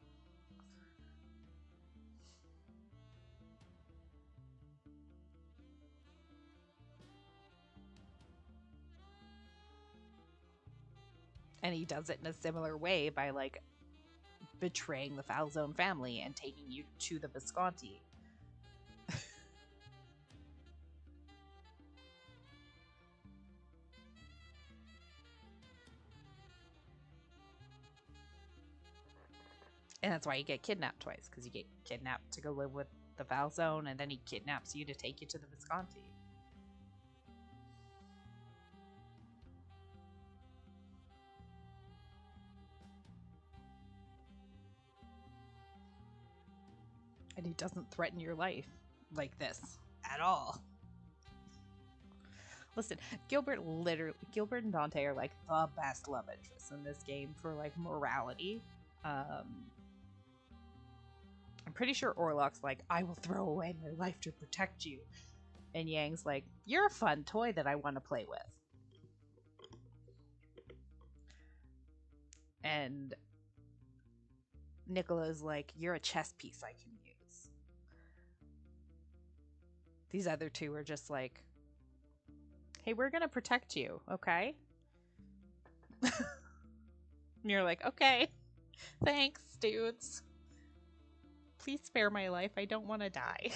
And he does it in a similar way by like betraying the Falzone family and taking you to the Visconti. And that's why you get kidnapped twice, because you get kidnapped to go live with the Falzone, and then he kidnaps you to take you to the Visconti. And he doesn't threaten your life like this at all. Listen, Gilbert and Dante are like the best love interests in this game for like morality. I'm pretty sure Orlok's like, I will throw away my life to protect you. And Yang's like, you're a fun toy that I want to play with. And Nicola's like, you're a chess piece I can use. These other two are just like, hey, we're gonna protect you, okay? And you're like, okay, thanks, dudes. Please spare my life. I don't want to die.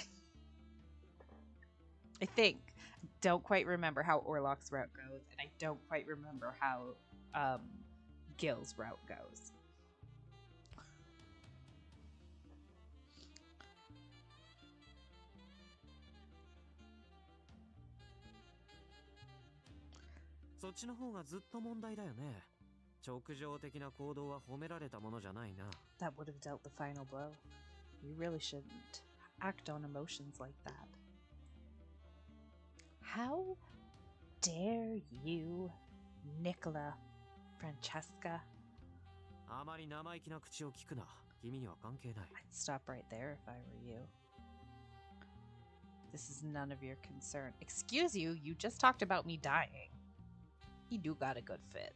I think. Don't quite remember how Orlok's route goes, and I don't quite remember how Gil's route goes. That would have dealt the final blow. You really shouldn't act on emotions like that. How dare you, Nicola, Francesca? I'd stop right there if I were you. This is none of your concern. Excuse you, you just talked about me dying. You do got a good fit.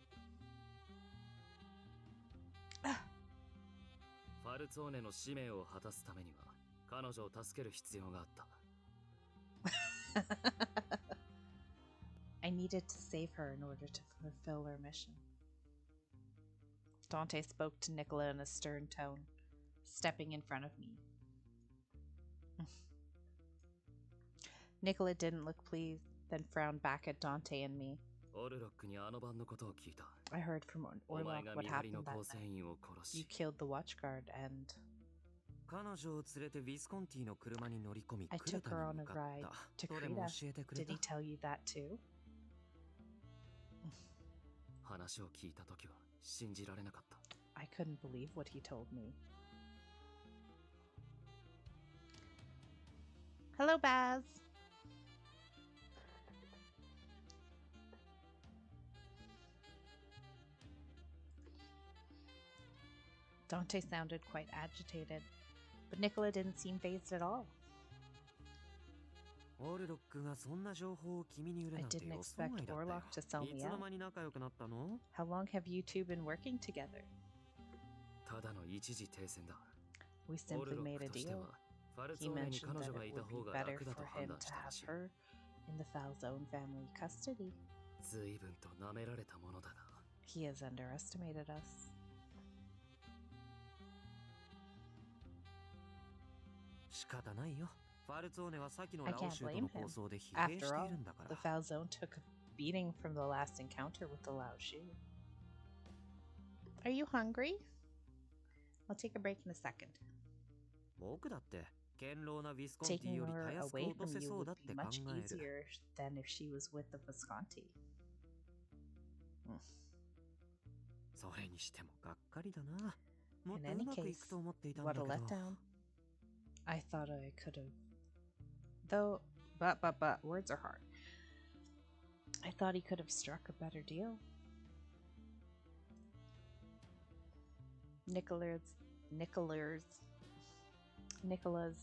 I needed to save her in order to fulfill her mission. Dante spoke to Nicola in a stern tone, stepping in front of me. Nicola didn't look pleased, then frowned back at Dante and me. I heard from Orlok what happened that night. You killed the watchguard and... I took her on a ride to Krita. Did he tell you that too? I couldn't believe what he told me. Hello, Baz. Dante sounded quite agitated, but Nicola didn't seem fazed at all. I didn't expect Orlok to sell me out. How long have you two been working together? We simply made a deal. He mentioned that it would be better for him to have her in the Falzone family custody. He has underestimated us. I can't blame him. After all, the Falzone took a beating from the last encounter with the Lao Shu. Are you hungry? I'll take a break in a second. Taking her away from you would be much easier than if she was with the Visconti. In any case, what a letdown. I thought I could have... Though, but, words are hard. I thought he could have struck a better deal. Nicola's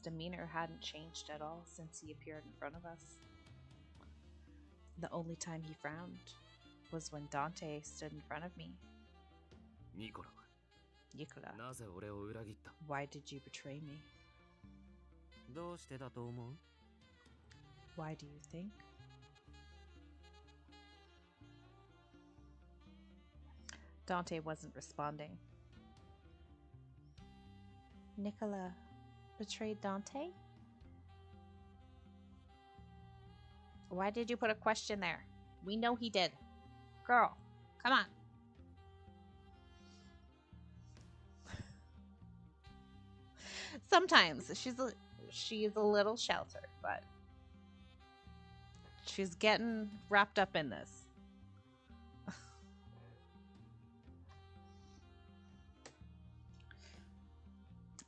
demeanor hadn't changed at all since he appeared in front of us. The only time he frowned was when Dante stood in front of me. Nicola, why did you betray me? Why do you think? Dante wasn't responding. Nicola betrayed Dante? Why did you put a question there? We know he did. Girl, come on. Sometimes she is a little sheltered, but she's getting wrapped up in this.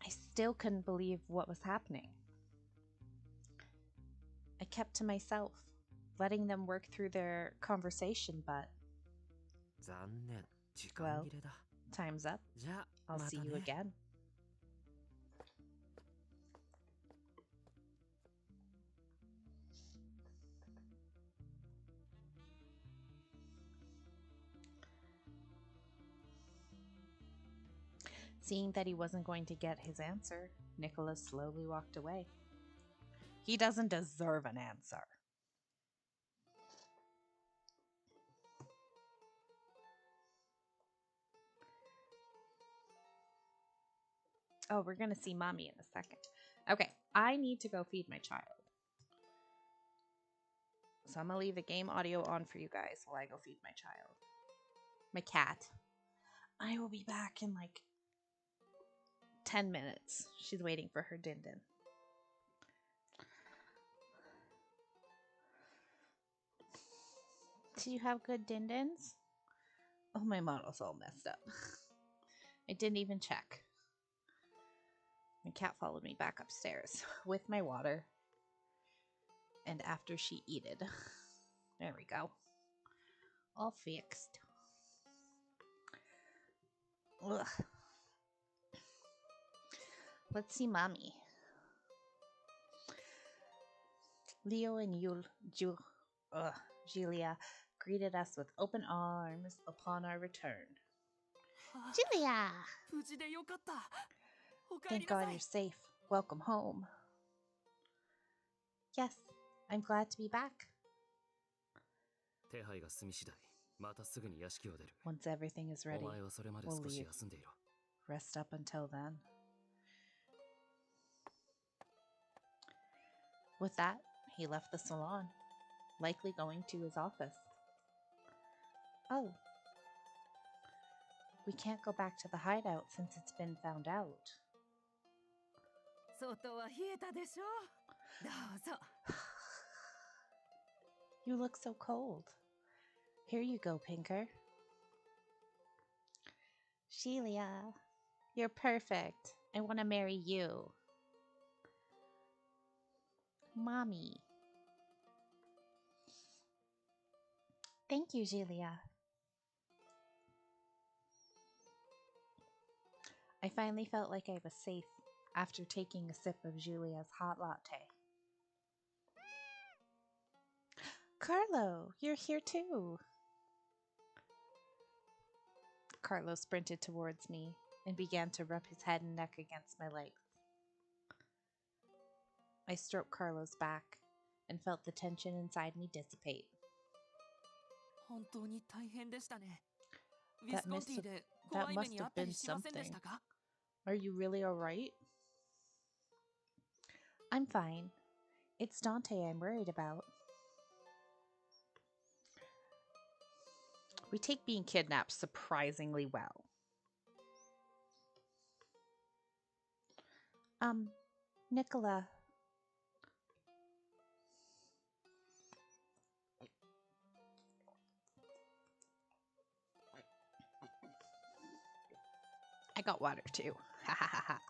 I still couldn't believe what was happening. I kept to myself, letting them work through their conversation, but 残念。時 Well 間切れだ。 time's up. じゃあ、 I'll ま see た you ね。 again. Seeing that he wasn't going to get his answer, Nicholas slowly walked away. He doesn't deserve an answer. Oh, we're going to see Mommy in a second. Okay, I need to go feed my child. So I'm going to leave the game audio on for you guys while I go feed my child. My cat. I will be back in like 10 minutes. She's waiting for her din din. Do you have good din dins? Oh, my model's all messed up. I didn't even check. My cat followed me back upstairs with my water. And after she eated. There we go. All fixed. Ugh. Let's see Mommy. Leo and Julia greeted us with open arms upon our return. Julia! 無事でよかった。お帰り Thank な God さ you're い。 safe. Welcome home. Yes, I'm glad to be back. 手配が済み次第、またすぐに屋敷を出る。 Once everything is お ready, 前はそれまで we'll 少し leave. 休んでいろ。 Rest up until then. With that, he left the salon, likely going to his office. Oh. We can't go back to the hideout since it's been found out. 外は冷えたでしょ。どうぞ。 You look so cold. Here you go, Pinker. Sheila, you're perfect. I want to marry you. Mommy. Thank you, Julia. I finally felt like I was safe after taking a sip of Julia's hot latte. Carlo, you're here too. Carlo sprinted towards me and began to rub his head and neck against my legs. I stroked Carlo's back and felt the tension inside me dissipate. 本当に大変でしたね。ウィ That スコン must ティ have, で that 怖い目 must にあ have ったり been しませんでし something. たか？ Are you really alright? I'm fine. It's Dante I'm worried about. We take being kidnapped surprisingly well. Nicola. I got water too. Ha ha ha ha.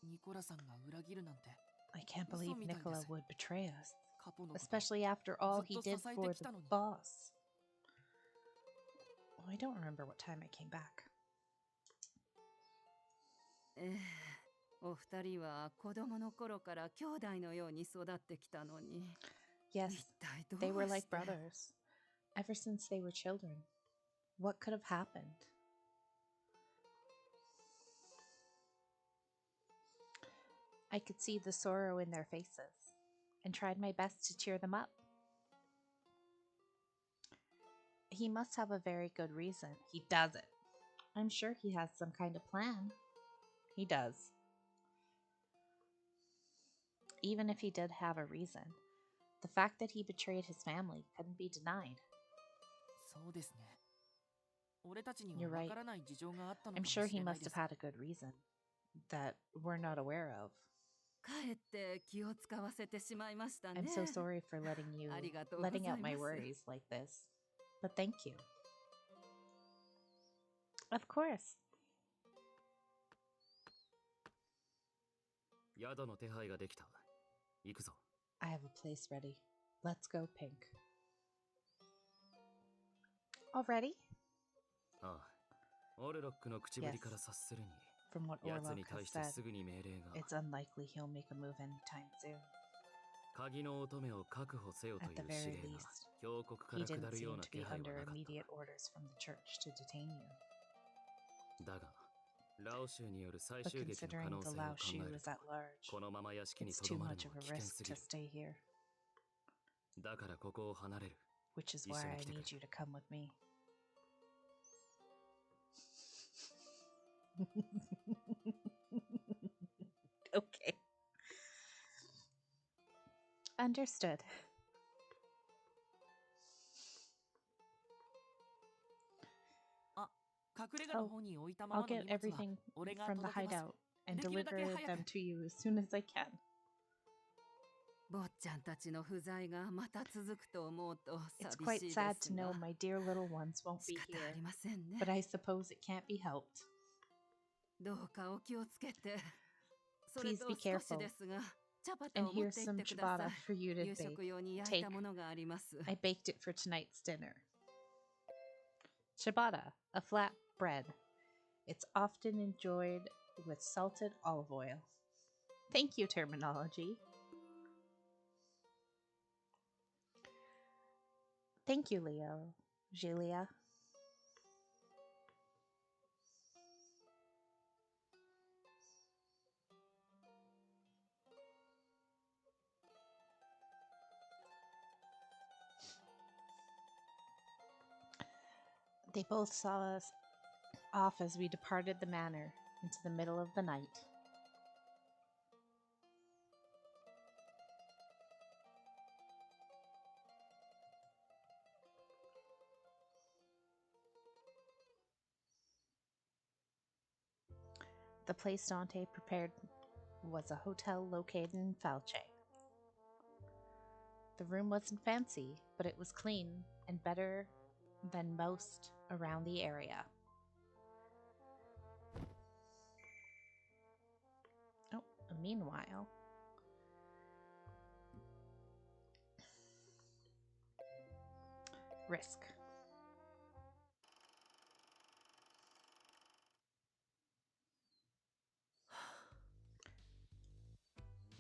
ニコラさんが裏切るなんて。 I can't believe Nicola would betray us, カポのこと especially after all he didずっと支えて for き the たのに。 boss. I don't remember what time I came back. お二人は子供の頃から兄弟のように育ってきたのに。 Yes, 一体どう they were し like て brothers, ever since they were children. What could have happened? I could see the sorrow in their faces and tried my best to cheer them up. He must have a very good reason. He doesn't. I'm sure he has some kind of plan. He does. Even if he did have a reason, the fact that he betrayed his family couldn't be denied. そうですね。俺たちに You're はわ right. からない事情があったのか I'm もし sure れ he ない must で have す。 had a good reason that we're not aware of. かえって気を使わせてしまいましたね。 I'm so sorry for letting ありがとうござい out ま my す。 worries like this. But thank you. Of course. 宿の手配ができた。行くぞ。I have a place ready. Let's go, Pink. Already? ああ。オルロックの口ぶりから察するに、 From what 奴 Orlok に対 has して said, すぐに命令が、 it's unlikely he'll make a move anytime soon. 鍵の乙女を確保せよとい At う the 指 very 令が least, 峡谷か he ら下 didn't るよう seem な to 気 be 配は under なかっ immediate orders from the church to detain you. た。だが、ラオ州による最 But 終劇の可 considering 能 the 性を Lao 考 Shu える is と、 at large, このまま屋敷に it's とど too まる much の of は a 危険 risk すぎ to る。 stay here, だからここを離れる。 which is 一緒 why に I 来てくれ。 need you to come with me. Okay. Understood. 隠れ家の方に置いたま I'll まの get 荷物は everything 俺が from the 届けます hideout and できるだけ deliver 早く them to you as soon as I can. 坊ちゃんたちの不在がまた続くと思うと It's 寂 quite しいで sad す to が know my dear little ones won't 仕 be 方あり here, ませんね but I suppose it can't be helped. どうかお気をつけてそれ Please と be 少し careful. ですがチャパタ And を持っ here's て行っ some てくださ ciabatta い for you to 夕 bake. 食用に焼い Take. たものがあります I baked it for tonight's dinner. Ciabatta, a flat bread. It's often enjoyed with salted olive oil. Thank you, terminology. Thank you, Leo. Julia. They both saw us off as we departed the manor into the middle of the night. The place Dante prepared was a hotel located in Falce. The room wasn't fancy, but it was clean and better than most around the area. Oh, meanwhile, risk.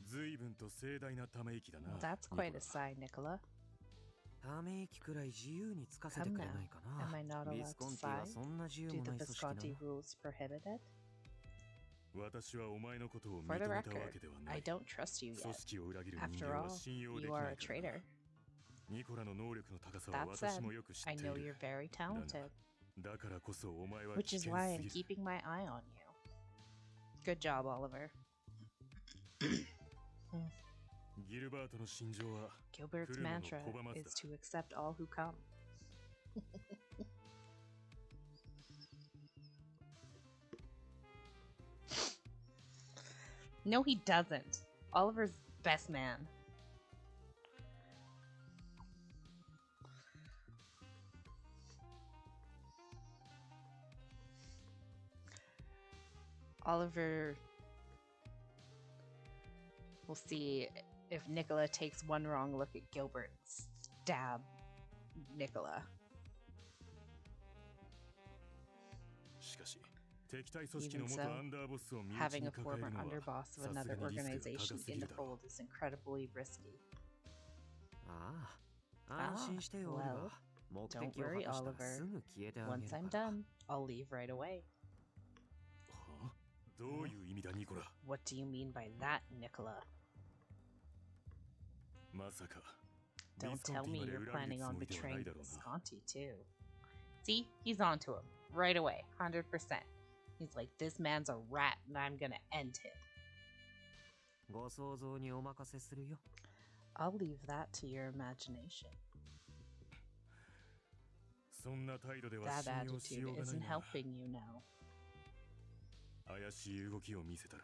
随分と盛大なため息だな。 That's quite a sigh, Nicola. ため息くらい自由につかせて Come くれ now. ないか Am な I not ビ allowed ス to コンティは sigh? そんな自由 Do も the ない組織だ Visconti rules prohibit it? 私はお前のことを認 For め the たわ record, けではな I い。 don't trust you 組 yet. 織を裏切る人 After 間は all, 信用で you き are な a いからな。 traitor. ニコラの能力の高さは That 私 said, もよく知っ I てい know る。 you're very talented, だからこそお前は which 危 is 険 why す I'm ぎる。 keeping my eye on you. Good job, Oliver. ギルバートの心情は Gilbert's 来るのの mantra 拒まず is だ。 to accept all who come. No, he doesn't. Oliver's best man. Oliver will see if Nicola takes one wrong look at Gilbert and stab Nicola. しかし、敵対組織の元アンダーボスを身内 Having に a 抱え former るのは underboss of さすが another にリスクが organization 高すぎ in る the だろう。 fold is incredibly risky. ああ安心してよオリバ well, ー目 don't 的を果 worry, たしたら Oliver. すぐ消えてあげ Once る I'm から done, I'll leave right away. はあどういう意味だニコラ。 What do you mean by that, Nicola? まさか Don't ビスコン tell ティ me まで you're 裏切る planning つ on もりではな betraying いだろうな。 Visconti, too. See, he's onto him right away, 100%. He's like, this man's a rat and I'm gonna end him. ご想像にお任せするよ I'll leave that to your imagination. そんな態度では That 信用し attitude ようがない isn't な。 helping you now. 怪しい動きを見せたら、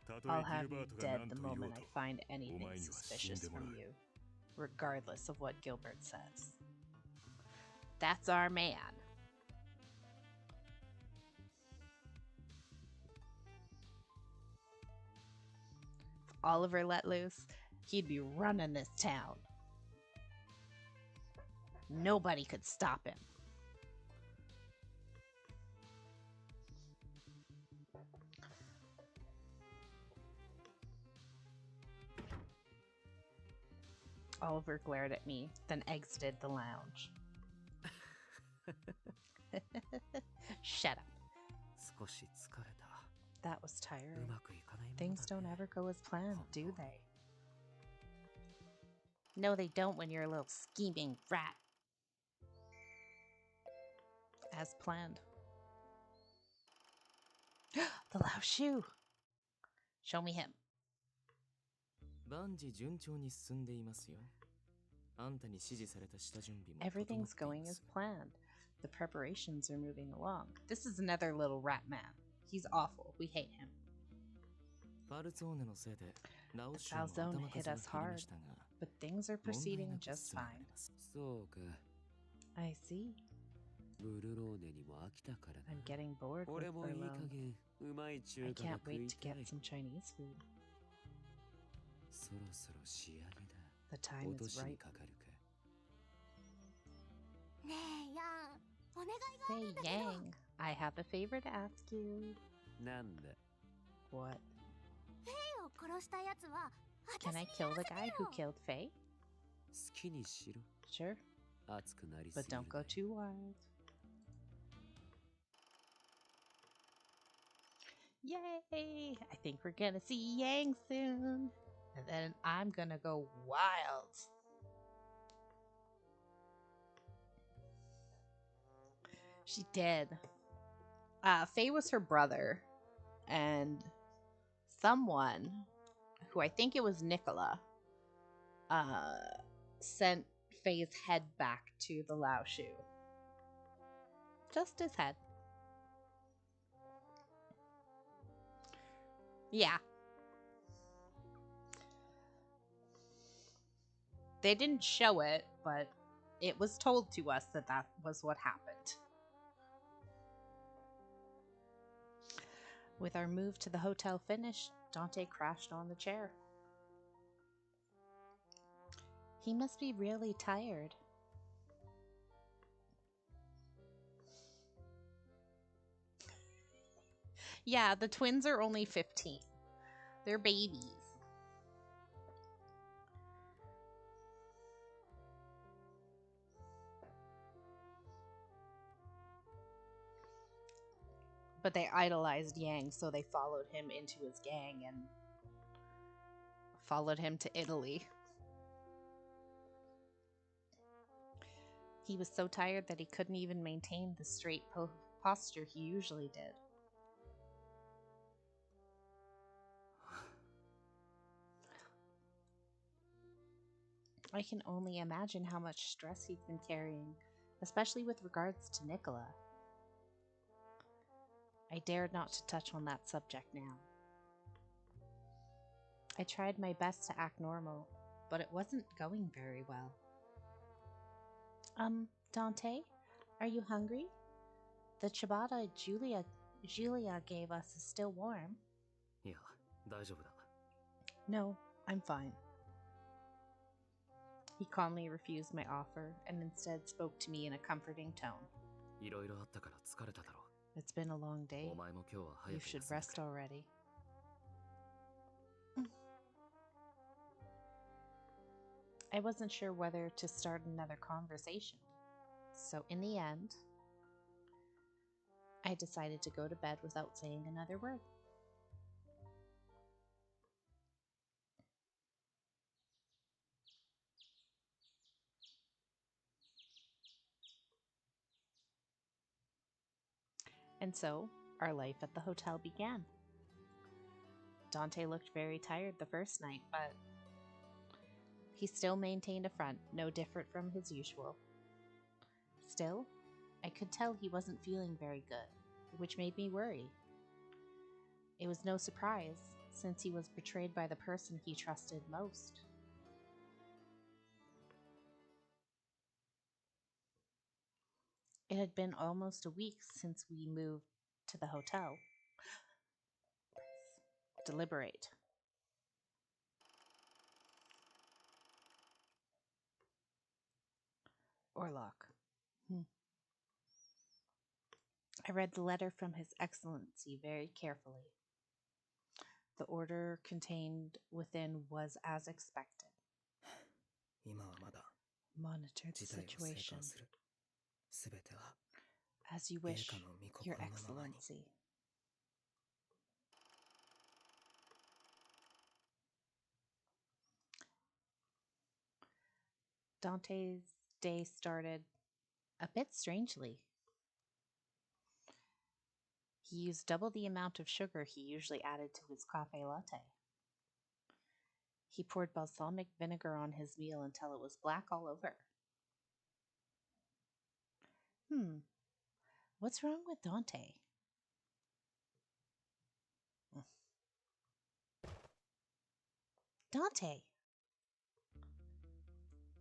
たと I'll えギ have ルバ you ートが dead 何 the と言おう moment と I、find anything お前には死ん suspicious でもら from う。 you, regardless of what Gilbert says. That's our man. If Oliver let loose, he'd be running this town. Nobody could stop him. Oliver glared at me, then exited the lounge. Shut up. 少し疲れた。 That was う tiring. まくいかないもの Things だ don't ね。 ever go as planned, do they? No, they don't when you're a little scheming rat. As planned. The Lao shoe. Show me him. 万事順調に進んでいますよ。あんたに指示された下準備も整ってい Everything's ま going す as planned. The preparations are moving along. This is another little rat man. He's awful. We hate him. ファルツォーネのせいでラオ The 州の Falzone 頭 hit 数が us 減りま hard, したが、 but things are 問題 proceeding なく just 進めら fine. れます。そうか。 I see. ブルローネにも飽きたからな。 I'm getting bored with 俺もいい加 Furlong. 減うまい中 I 華が can't 食い wait to た get い。 some Chinese food. そろそろ仕上げだ。 The time 落と is しに right. かかるか。ねえヤン、お願いがある Say んだけど。 Yang, I have a favor to ask you. なんだ。 What? フェイを殺したやつは Can 私 I に kill や the らせて guy よ who killed Faye? 好きにしろ。 Sure, 熱くなりす but ぎる don't go な。 too wild. Yay! I think we're gonna see Yang soon. And then I'm gonna go wild. She did. Faye was her brother. And someone, who I think it was Nicola, sent Faye's head back to the Lao Shu. Just his head. Yeah. They didn't show it, but it was told to us that that was what happened. With our move to the hotel finished, Dante crashed on the chair. He must be really tired. Yeah, the twins are only 15. They're babies. But they idolized Yang, so they followed him into his gang and followed him to Italy. He was so tired that he couldn't even maintain the straight posture he usually did. I can only imagine how much stress he's been carrying, especially with regards to Nicola. I dared not to touch on that subject now. I tried my best to act normal, but it wasn't going very well. Dante, are you hungry? The ciabatta Julia gave us is still warm. いや、大丈夫だ。 No, I'm fine. He calmly refused my offer and instead spoke to me in a comforting tone. いろいろあったから疲れただろ It's been a long う。 day. お前も今日は You 早く should 休め rest くれ。 already. I wasn't sure whether to start another conversation. So in the end, I decided to go to bed without saying another word. And so, our life at the hotel began. Dante looked very tired the first night, but he still maintained a front, no different from his usual. Still, I could tell he wasn't feeling very good, which made me worry. It was no surprise, since he was betrayed by the person he trusted most. It had been almost a week since we moved to the hotel. Deliberate. Orlok. I read the letter from His Excellency very carefully. The order contained within was as expected. 今はまだ Monitor the 事態を静 situation 観する。すべては as you 陛 wish, 下の御 Your 心のままに。 Excellency. Dante's day started a bit strangely. He used double the amount of sugar he usually added to his cafe latte. He poured balsamic vinegar on his meal until it was black all over. What's wrong with Dante? Dante!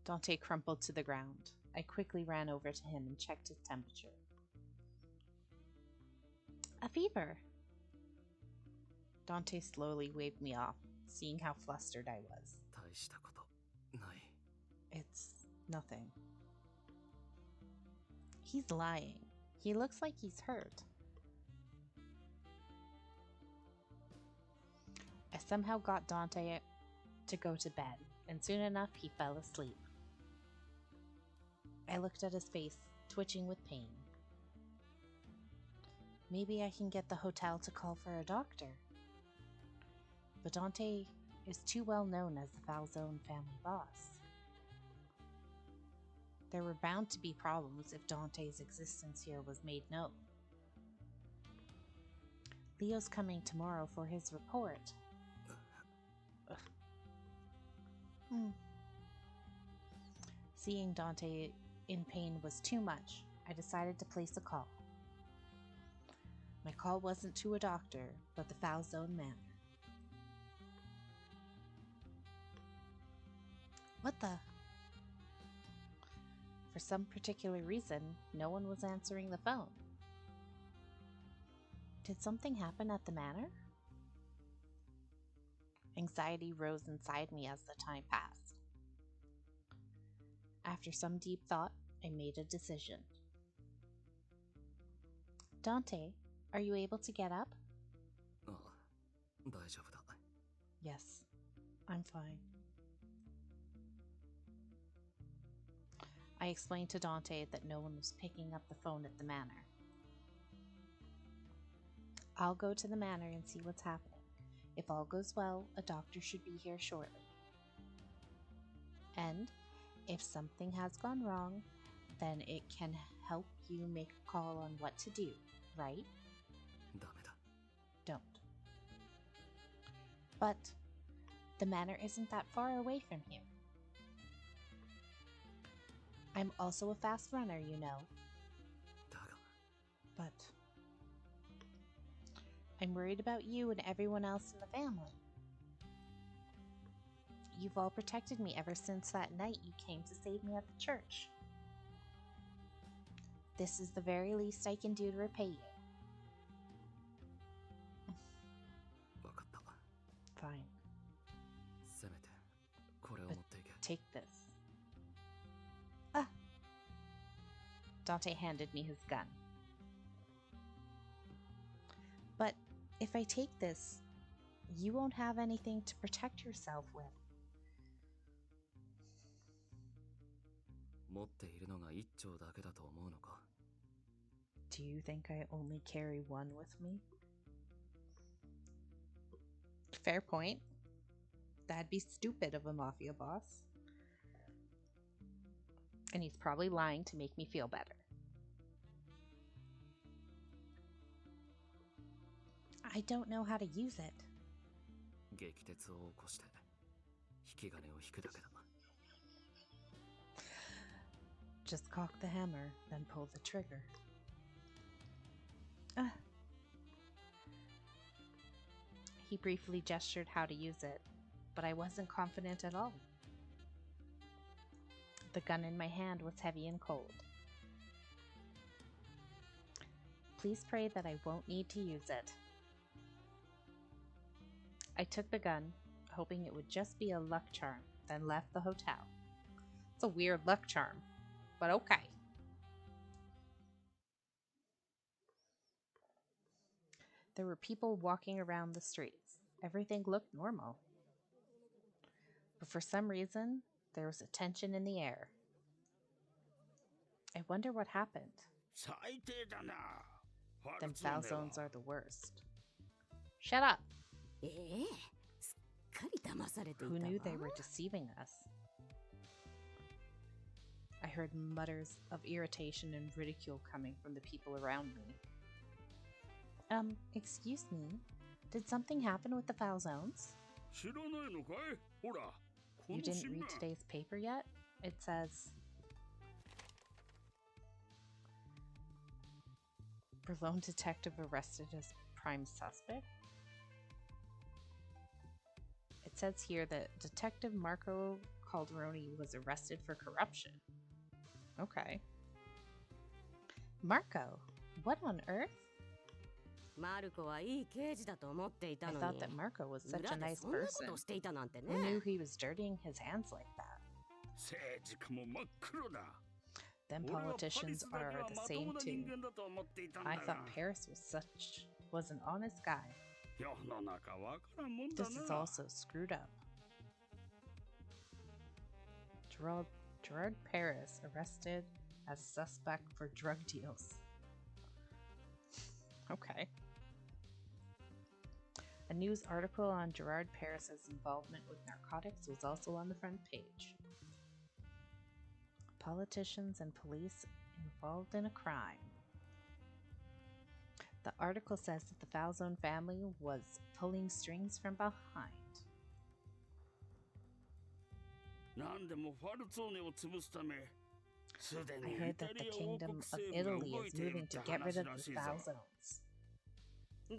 Dante crumpled to the ground. I quickly ran over to him and checked his temperature. A fever. Dante slowly waved me off, seeing how flustered I was. 大したことない。 It's nothing. He's lying. He looks like he's hurt. I somehow got Dante to go to bed, and soon enough he fell asleep. I looked at his face, twitching with pain. Maybe I can get the hotel to call for a doctor. But Dante is too well known as the Falzone family boss. There were bound to be problems if Dante's existence here was made known. Leo's coming tomorrow for his report. Seeing Dante in pain was too much. I decided to place a call. My call wasn't to a doctor, but the Falzone Manor. What the? For some particular reason, no one was answering the phone. Did something happen at the manor? Anxiety rose inside me as the time passed. After some deep thought, I made a decision. Dante, are you able to get up? ああ、大丈夫だ。 Yes, I'm fine. I explained to Dante that no one was picking up the phone at the manor. I'll go to the manor and see what's happening. If all goes well, a doctor should be here shortly. And if something has gone wrong, then it can help you make a call on what to do, right? ダメだ。 Don't. But the manor isn't that far away from here. I'm also a fast runner, you know. だが、 But I'm worried about you and everyone else in the family. You've all protected me ever since that night you came to save me at the church. This is the very least I can do to repay you. わかった。 Fine. せめて、これを持っていけ。 Take this. Dante handed me his gun. But if I take this, you won't have anything to protect yourself with. 持っているのが一丁だけだと思うのか。 Do you think I only carry one with me? Fair point. That'd be stupid of a mafia boss. And he's probably lying to make me feel better. I don't know how to use it. 撃鉄を起こして、引き金を引くだけだ。 Just cock the hammer, then pull the trigger. He briefly gestured how to use it, but I wasn't confident at all. The gun in my hand was heavy and cold. Please pray that I won't need to use it. I took the gun, hoping it would just be a luck charm, then left the hotel. It's a weird luck charm, but okay. There were people walking around the streets. Everything looked normal. But for some reason, there was a tension in the air. I wonder what happened. Them foul zones are the worst. Shut up! Who knew they were deceiving us? I heard mutters of irritation and ridicule coming from the people around me. Excuse me, did something happen with the foul zones? You didn't read today's paper yet? It says... Berlone detective arrested as prime suspect? It says here that Detective Marco Calderoni was arrested for corruption. Okay. Marco? What on earth? I thought that Marco was such a nice person. Who knew he was dirtying his hands like that? Them politicians are the same too. I thought Paris was an honest guy. This is also screwed up. Gerard Paris arrested as suspect for drug deals. Okay. A news article on Gerard Paris's involvement with narcotics was also on the front page. Politicians and police involved in a crime. The article says that the Falzone family was pulling strings from behind. I heard that the Kingdom of Italy is moving to get rid of the Falzones. I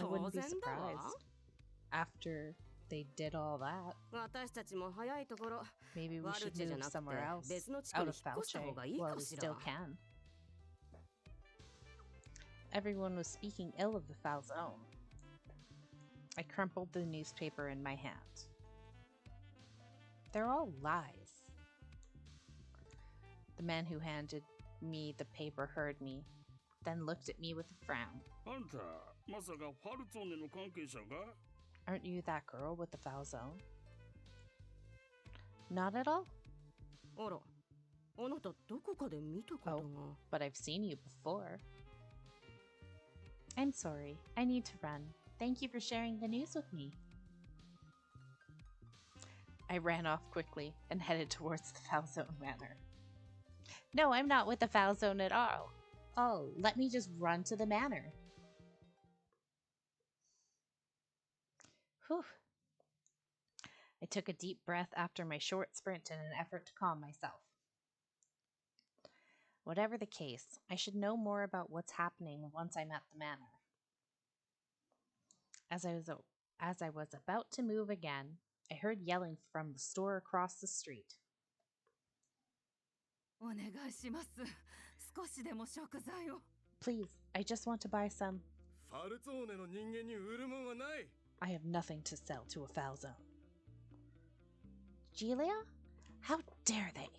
wouldn't be surprised. After they did all that, maybe we should move somewhere else, out of Falche, while we still can. Everyone was speaking ill of the Falzone. I crumpled the newspaper in my hand. They're all lies. The man who handed me the paper heard me, then looked at me with a frown. Aren't you that girl with the Falzone? Not at all. Oh, but I've seen you before. I'm sorry, I need to run. Thank you for sharing the news with me. I ran off quickly and headed towards the Falzone Manor. No, I'm not with the Falzone at all. Oh, let me just run to the manor. Whew. I took a deep breath after my short sprint in an effort to calm myself. Whatever the case, I should know more about what's happening once I'm at the manor. As I was about to move again, I heard yelling from the store across the street. Please, I just want to buy some. I have nothing to sell to a Falzone. Giulia? How dare they?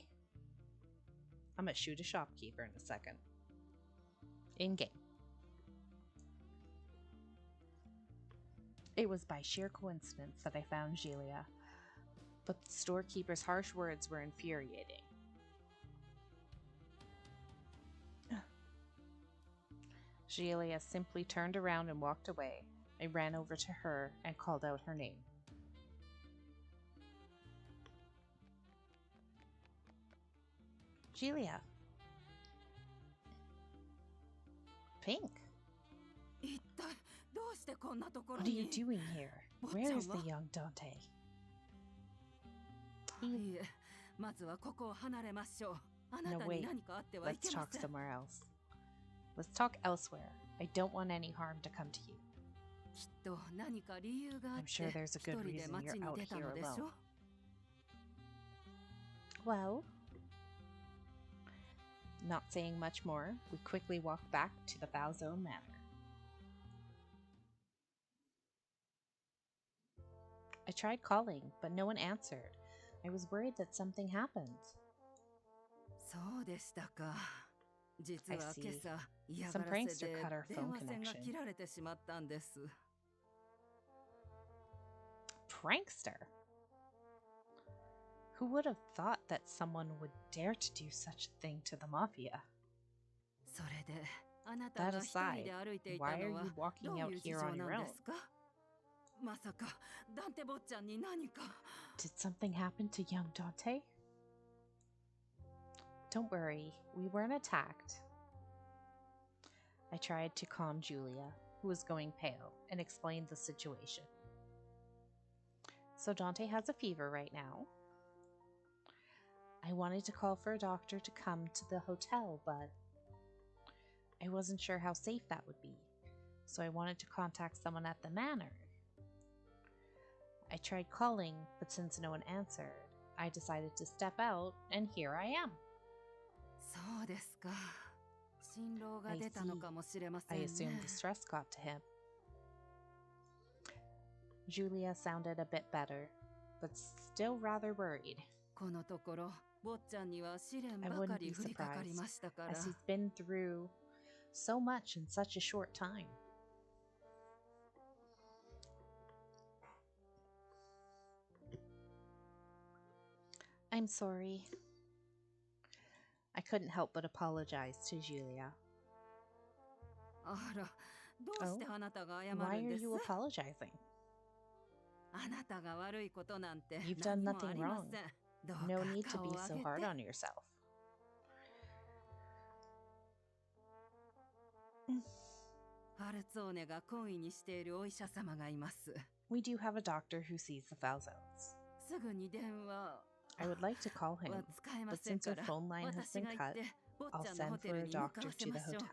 I'm gonna shoot a shopkeeper in a second. In-game. It was by sheer coincidence that I found Giulia, but the storekeeper's harsh words were infuriating. Giulia simply turned around and walked away. I ran over to her and called out her name. Giulia. Pink. What are you doing here? Where is the young Dante? No, wait. Let's talk somewhere else. Let's talk elsewhere. I don't want any harm to come to you. I'm sure there's a good reason you're out here alone. Well, Not saying much more, we quickly walked back to the Falzone Manor. I tried calling, but no one answered. I was worried that something happened. そうでしたか。実 I は see. 今朝嫌 Some がらせ prankster で cut our 電 phone 話線が connection. 切られてしまったんです。 Prankster? Who would have thought that someone would dare to do such a thing to the mafia? それであなた That が一人 aside, で歩いていた why are のは you ど walking う out いう事 here 情 on な your ん own? ですか？まさかダンテ坊ちゃんに何か。 Did something happen to young Dante? Don't worry, we weren't attacked. I tried to calm Julia, who was going pale, and explained the situation. So Dante has a fever right now. I wanted to call for a doctor to come to the hotel, but I wasn't sure how safe that would be, so I wanted to contact someone at the manor. I tried calling, but since no one answered, I decided to step out, and here I am. そうですか。心労が I 出たの see. かもしれません I ね。 assumed the stress got to him. Julia sounded a bit better, but still rather worried. このところ坊ちゃんには試練 I ばか wouldn't り be 降りかかり surprised, ましたから。 as he's been through so much in such a short time. I'm sorry. I couldn't help but apologize to Julia. あら、どうしてあなたが謝 Why るん are です？ you apologizing? あなたが悪いことなんて You've 何 done もあ nothing りま wrong. せん。どうか No need to 顔 be を so 上げ hard て。 on yourself. ファルツォーネが懇意にしているお医者様がいます。 We do have a doctor who sees the Falzones. すぐに電話 I would like to call him, は使えま but せん since か our ら phone line has 私 been が行っ cut, て坊 I'll ちゃんのホ send テ for ル a に向かわ doctor せ to ま the しょう。 hotel.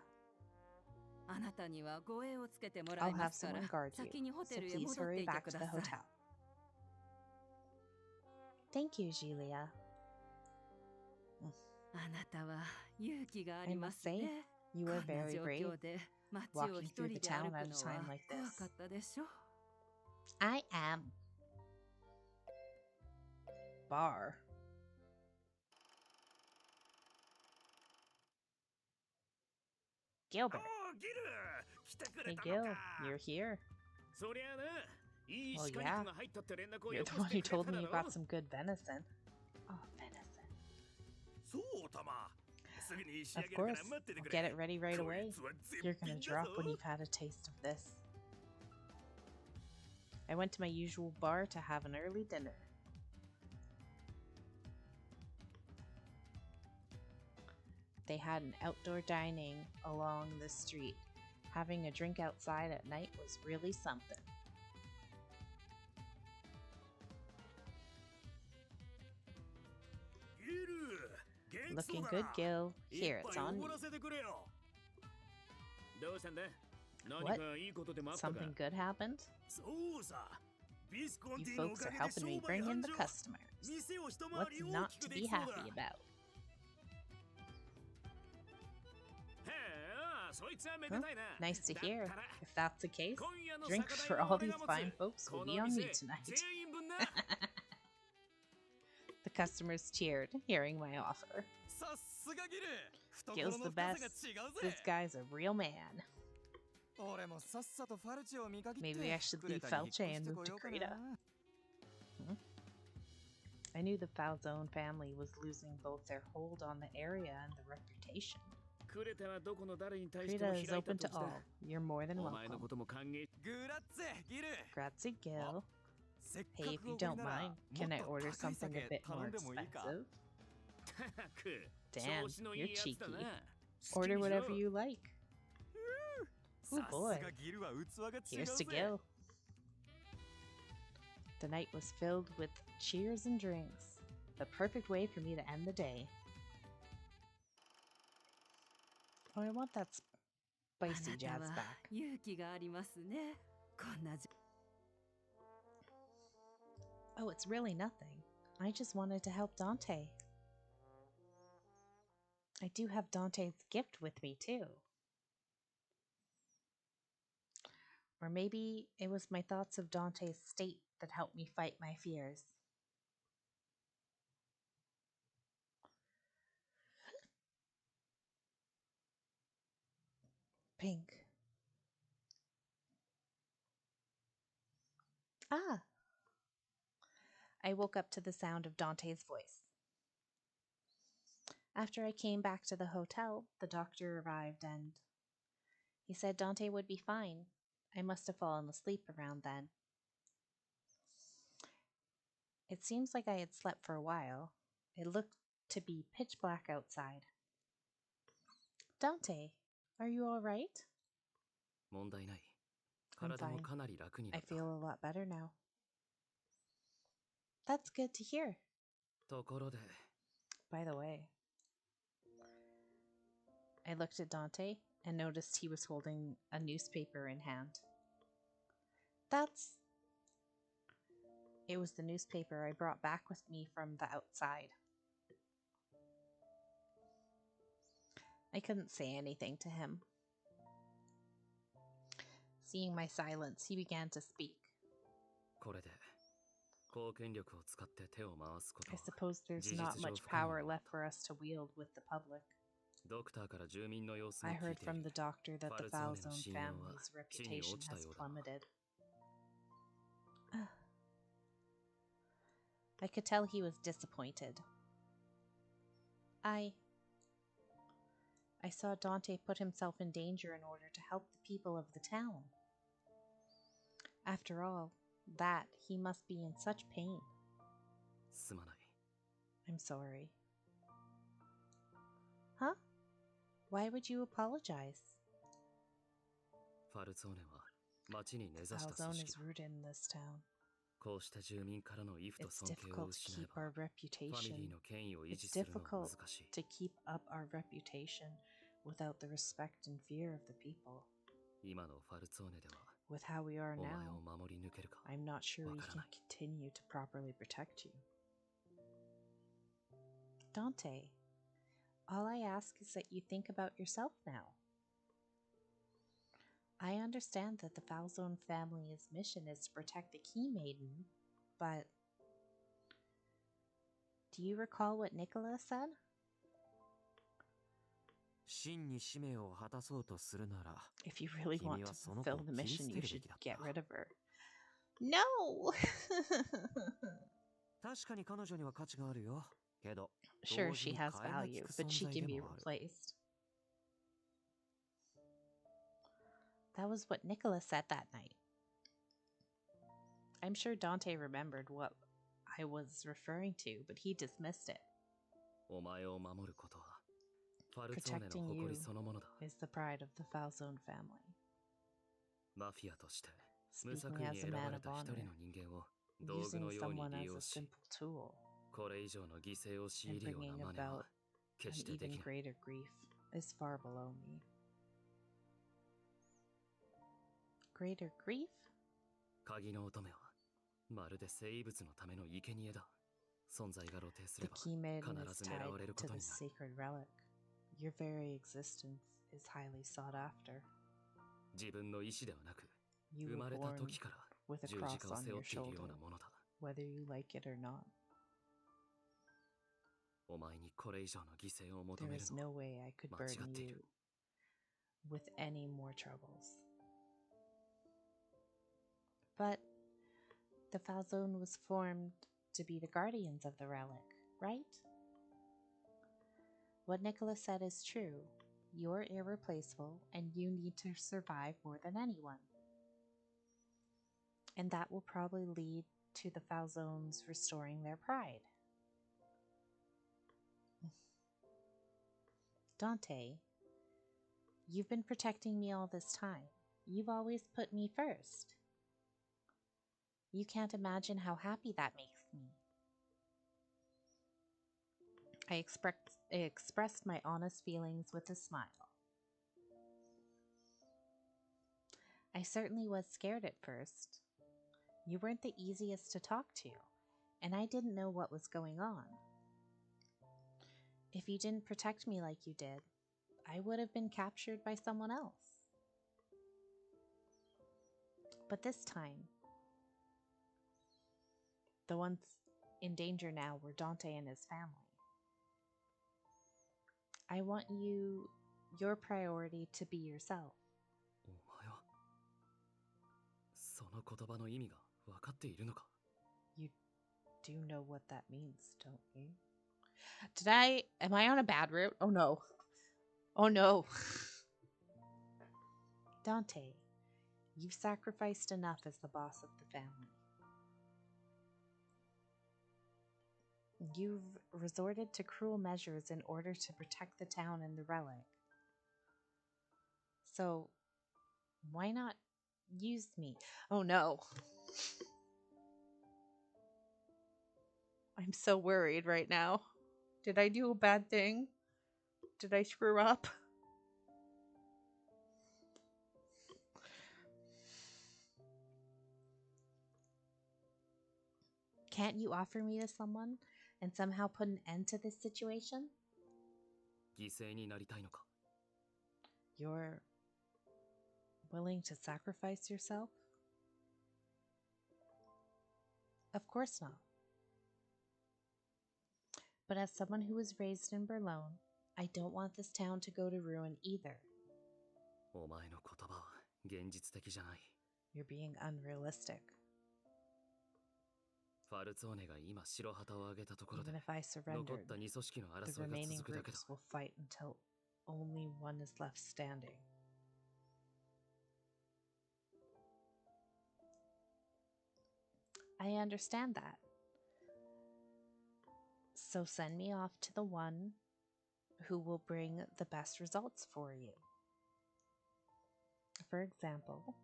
あなたには護衛をつけてもら I'll いま have すから someone guard 先に you, ホ so テルへ please 戻って hurry いて back く to だ the さい。 hotel. Thank you, Julia. あなたは勇気があ I りま must す say, ね。 you こん are な very 状 brave, 況で街を walking 一 through 人 the で town 歩 at く a の time は like 怖 this. かったでしょ。 I am. Bar. Gilbert. おギル来てくれ Hey た Gil, のか you're here. そりゃあな、いい Well, 鹿 yeah. 肉が入ったって連絡を You're よ the こ one し who てくれ told た me だ you ろ got some good venison. Oh, venison. そうたま、すぐに仕上 Of げるか course. ら待ってて I'll く get れ it ready right こ away. いつは絶 You're gonna 品だ drop ぞ when you've had a taste of this. I went to my usual bar to have an early dinner. They had an outdoor dining along the street. Having a drink outside at night was really something. Looking good, Gil. Here, it's on me. どうしたんだ？ What? 何かいいことでもあったか？ Something good happened? そうさ。ビスコン You ティのお folks か are げで helping 商 me 売 bring 繁 in the 盛。 customers. 店を一回 What's り大 not き to くで be きそうだ。 happy about? へえ、ああ、そいつはめで Huh? たいな。 Nice to だ hear. ったら If that's the case, 今夜の drinks 酒 for 代は all 俺 these が持 fine つ。 folks こ will の be on 店 me tonight. 全員分な。 The customers cheered, hearing my offer. さすがギル Gil's 懐 the の深さ best. が違う This ぜ guy's a real man. 俺もさっさとファルチを見限って Maybe I should クレ leave タに引っ越 Felche し and て move こ to ようか Creta. な I knew the Falzone family was losing both their hold on the area and the reputation. クレタはどこの誰に対しても Creta is 開いた open 土 to 地だ。 all. You're more than お前の welcome. ことも歓迎。グラッツェギル Grazie, Gil. せっか Hey, if く you おごり don't なら mind, も can っ I と order 高い something a 酒 bit 頼 more んでもいいか expensive? たく、 Damn, 調子のい you're いやつだな。 cheeky. 好き Order にしろ whatever you like. さ Ooh, す boy. がギルは器が違う Here's ぜ to Gil. The night was filled with cheers and drinks. The perfect way for me to end the day. Oh, I want that あ spicy なた jazz は back. 勇気がありますね。こんなじ Oh, it's really nothing. I just wanted to help Dante. I do have Dante's gift with me, too. Or maybe it was my thoughts of Dante's state that helped me fight my fears. Pink. Ah! I woke up to the sound of Dante's voice. After I came back to the hotel, the doctor arrived and he said Dante would be fine. I must have fallen asleep around then. It seems like I had slept for a while. It looked to be pitch black outside. Dante, are you all right? 問題ない。 I'm 体も fine. かなり楽にな I った。 feel a lot better now. That's good to hear. ところで、 By the way, I looked at Dante and noticed he was holding a newspaper in hand. It was the newspaper I brought back with me from the outside. I couldn't say anything to him. Seeing my silence, he began to speak. これで、公権力を使って手を回すこと I は suppose there's 事 not 実上 much 不可能 power なのだ left for us to wield with the public. ドクターから住民の様子も I 聞い heard てい from る the doctor that the ファルツォーネの Falzone 信用は family's 地に reputation 落ちた has ようだな plummeted. I could tell he was disappointed. I saw Dante put himself in danger in order to help the people of the town. After all, that he must be in such pain. すまない I'm sorry. Huh? Why would you apologize? ファルツォーネは町に根ざした Falzone 組 is 織だ rooted in this town. こうした住民からの畏怖と It's 尊敬を difficult to 失え keep ば our ファミ reputation. リーの権威を維 It's 持するのは difficult 難しい to keep up our reputation without the respect and fear of the people. 今のファルツォーネでは With how we are お前 now, を守り抜けるか I'm not sure we わから can ない continue to properly protect you. Dante, all I ask is that you think about yourself now. I understand that the Falzone family's mission is to protect the Key Maiden, but do you recall what Nicola said? 真に使命を果たそうとするなら If you really want 君 to はその子 fulfill を the 切り mission, 捨 you てるべ should きだっ get た rid of her. No! 確かに彼女には価値があるよけど Sure, 同時 she に has 変えなき value, く but 存 she 在 can で be もある replaced. That was what Nicola said that night. I'm sure Dante remembered what I was referring to, but he dismissed it. お前を守ることはファルツォーネの誇りそのものだ Is the pride of the Falzone family. マフィアとして無作 Speaking 為に as a 選ば man れ of た一 honor, 人の人間を道具 using のように someone 利 as 用 a し simple tool これ以上の犠牲を強 and いるような bringing 真似は about 決 an してで even きない greater grief is far below me. Greater grief? 鍵の乙女はまるで生物のための生贄だ存在が露呈す The れば key maiden 必 is ず狙 tied われるこ to と the になる sacred relic. Your very existence is highly sought after. 自分の意志ではなく You 生 were まれた born 時から with a 十字 cross 架を on 背負 your っているよう shoulder, なものだ whether you like it or not. お前にこれ以上の犠牲を求 There める is のは no way I could 間違 burden ってい you る with any more troubles. But the Falzone was formed to be the guardians of the relic, right? What Nicholas said is true. You're irreplaceable, and you need to survive more than anyone. And that will probably lead to the Falzones restoring their pride. Dante, you've been protecting me all this time. You've always put me first. You can't imagine how happy that makes me. I expressed my honest feelings with a smile. I certainly was scared at first. You weren't the easiest to talk to, and I didn't know what was going on. If you didn't protect me like you did, I would have been captured by someone else. But this time, the ones in danger now were Dante and his family. I want your priority to be yourself. お前はその言葉の意味が分かっているのか？ You do know what that means, don't you? Am I on a bad route? Oh no. Oh no. Dante, you've sacrificed enough as the boss of the family. You've resorted to cruel measures in order to protect the town and the relic. So, why not use me? Oh no. I'm so worried right now. Did I do a bad thing? Did I screw up? Can't you offer me to someone and somehow put an end to this situation? 犠牲になりたいのか？ You're willing to sacrifice yourself? Of course not. But as someone who was raised in Berlin, I don't want this town to go to ruin either. お前の言葉は現実的じゃない。 You're being unrealistic. ファルツォーネが今白旗を上げたところで Even if I 残っ surrendered, た2組織の the 争いが remaining 続くだけだ。 groups will fight until only one is left standing. I understand that. So send me off to the one who will bring the best results for you. For example,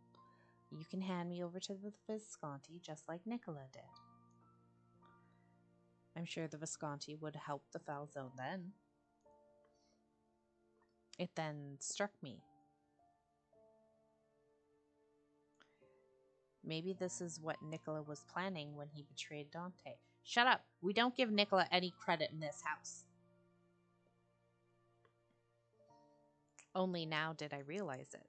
you can hand me over to the Visconti just like Nicola did. I'm sure the Visconti would help the Falzone then. It then struck me. Maybe this is what Nicola was planning when he betrayed Dante. Shut up! We don't give Nicola any credit in this house. Only now did I realize it.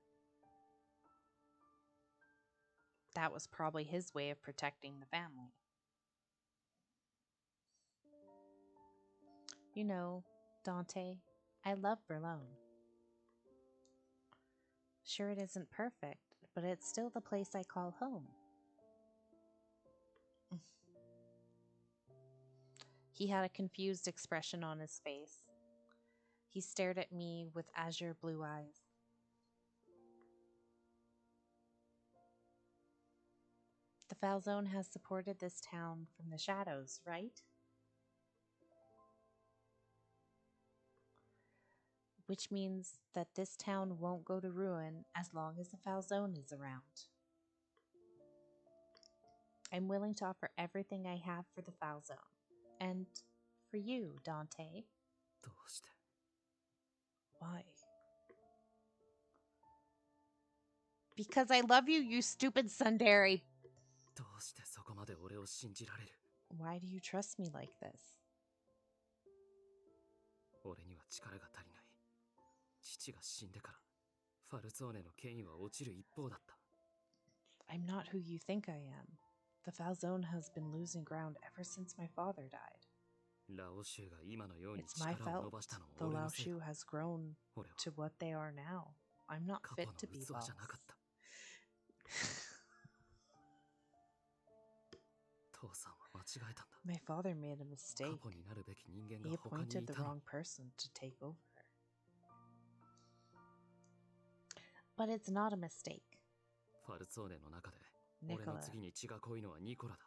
That was probably his way of protecting the family. You know, Dante, I love Berlin. Sure, it isn't perfect, but it's still the place I call home. He had a confused expression on his face. He stared at me with azure blue eyes. The Falzone has supported this town from the shadows, right? Which means that this town won't go to ruin as long as the Falzone is around. I'm willing to offer everything I have for the Falzone. And for you, Dante. どうして？ Why? Because I love you, you stupid tsundere. どうしてそこまで俺を信じられる？ Why do you trust me like this? 俺には力が足りない。父が死んでから、ファルツォーネの権威は落ちる一方だった。 I'm not who you think I am. The Falzone has been losing ground ever since my father died. ラオシュウが今のように It's my 力を fault 伸ばしたのも the 俺 Lao のせいだ。 Shu has grown 俺は to what they are now. I'm not 過 fit 去の to be 器 boss. じゃなかった。父さんは間違えたんだ。 My father made a 過 mistake. 去になるべき人間 He が他に appointed い the たの。 wrong person to take over. But it's not a mistake. ファルツォーネの中で俺の Nicola, 次に血が濃いのはニコラだ。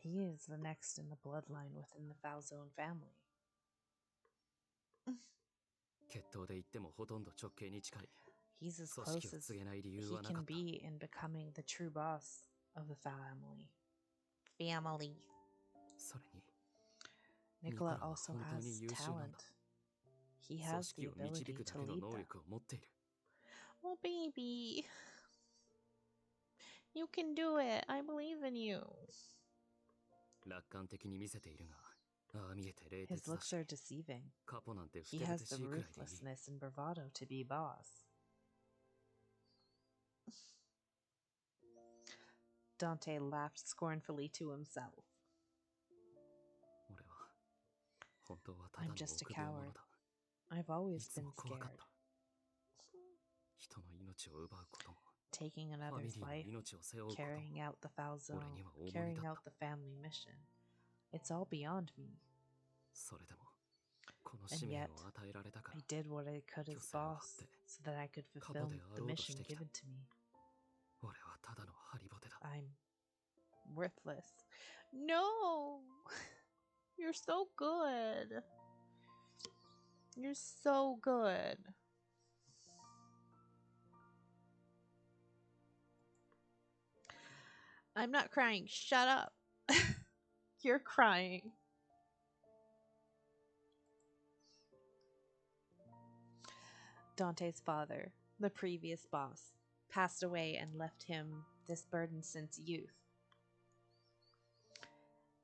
he is the next in the bloodline within the Falzone family. 血統で言ってもほとんど直系に近い。 He's as 組 close 織を as 告げない理由 he はなか can った。 be in becoming the true boss of the family. Family. それに、 Nicola Nicola は also 本当 has に優秀なんだ。 talent. He 組 has 織 the を導 ability くだ to けの lead 能 them. 力を持っている。 Oh, baby. You can do it. I believe in you. 楽観的に見せているが、ああ見えて冷 His 徹だ looks し are deceiving. カポなんてふ He てぶ has て the しいくらいでいい ruthlessness and bravado to be boss. Dante laughed scornfully to himself. 俺は本当はただ I'm の just a 臆病者 coward. だ I've い always つ been も怖かっ scared. た人の命を奪うことも Taking ファミ another's リーの life, 命を背負うことも carrying out the foul zone, 俺には重荷 carrying だっ out た the family mission. It's all beyond me. それでもこの And 使命 yet, を与えられたから I did what I could as boss so that I could fulfill the mission given to me. 俺はただのハリボテだ I'm worthless. No! You're so good. You're so good. I'm not crying. Shut up. You're crying. Dante's father, the previous boss, passed away and left him this burden since youth.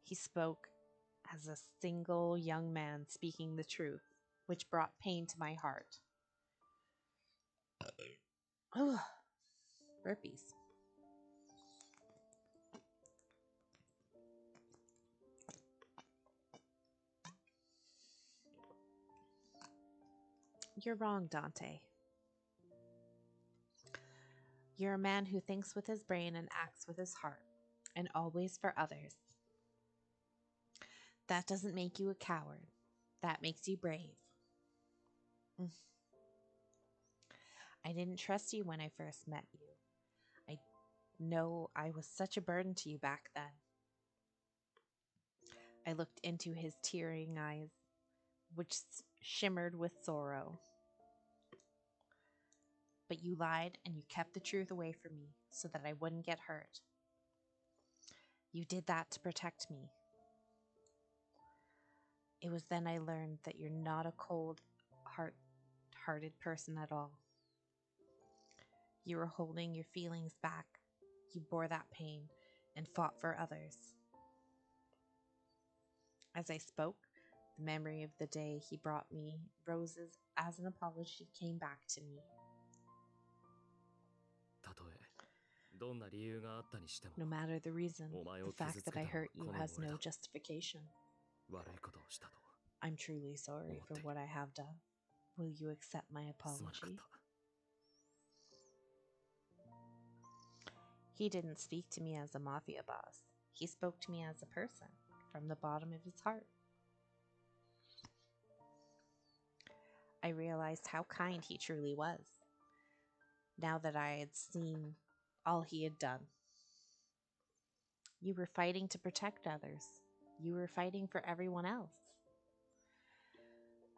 He spoke as a single young man speaking the truth, which brought pain to my heart. Ugh. Burpees. You're wrong, Dante. You're a man who thinks with his brain and acts with his heart, and always for others. That doesn't make you a coward. That makes you brave. I didn't trust you when I first met you. I know I was such a burden to you back then. I looked into his tearing eyes, which shimmered with sorrow. But you lied and you kept the truth away from me so that I wouldn't get hurt. You did that to protect me. It was then I learned that you're not a cold-hearted person at all. You were holding your feelings back. You bore that pain and fought for others. As I spoke, the memory of the day he brought me roses as an apology came back to me. たとえどんな理由があったにしても No matter the reason, お前 the を傷 fact つ that け I たのは hurt you この has 俺 no だ justification. 悪いことをしたと I'm truly sorry for what I have done. Will you accept my すまなかっ apology? た He didn't speak to me as a mafia boss. He spoke to me as a person, from the bottom of his heart. I realized how kind he truly was, now that I had seen all he had done. You were fighting to protect others. You were fighting for everyone else.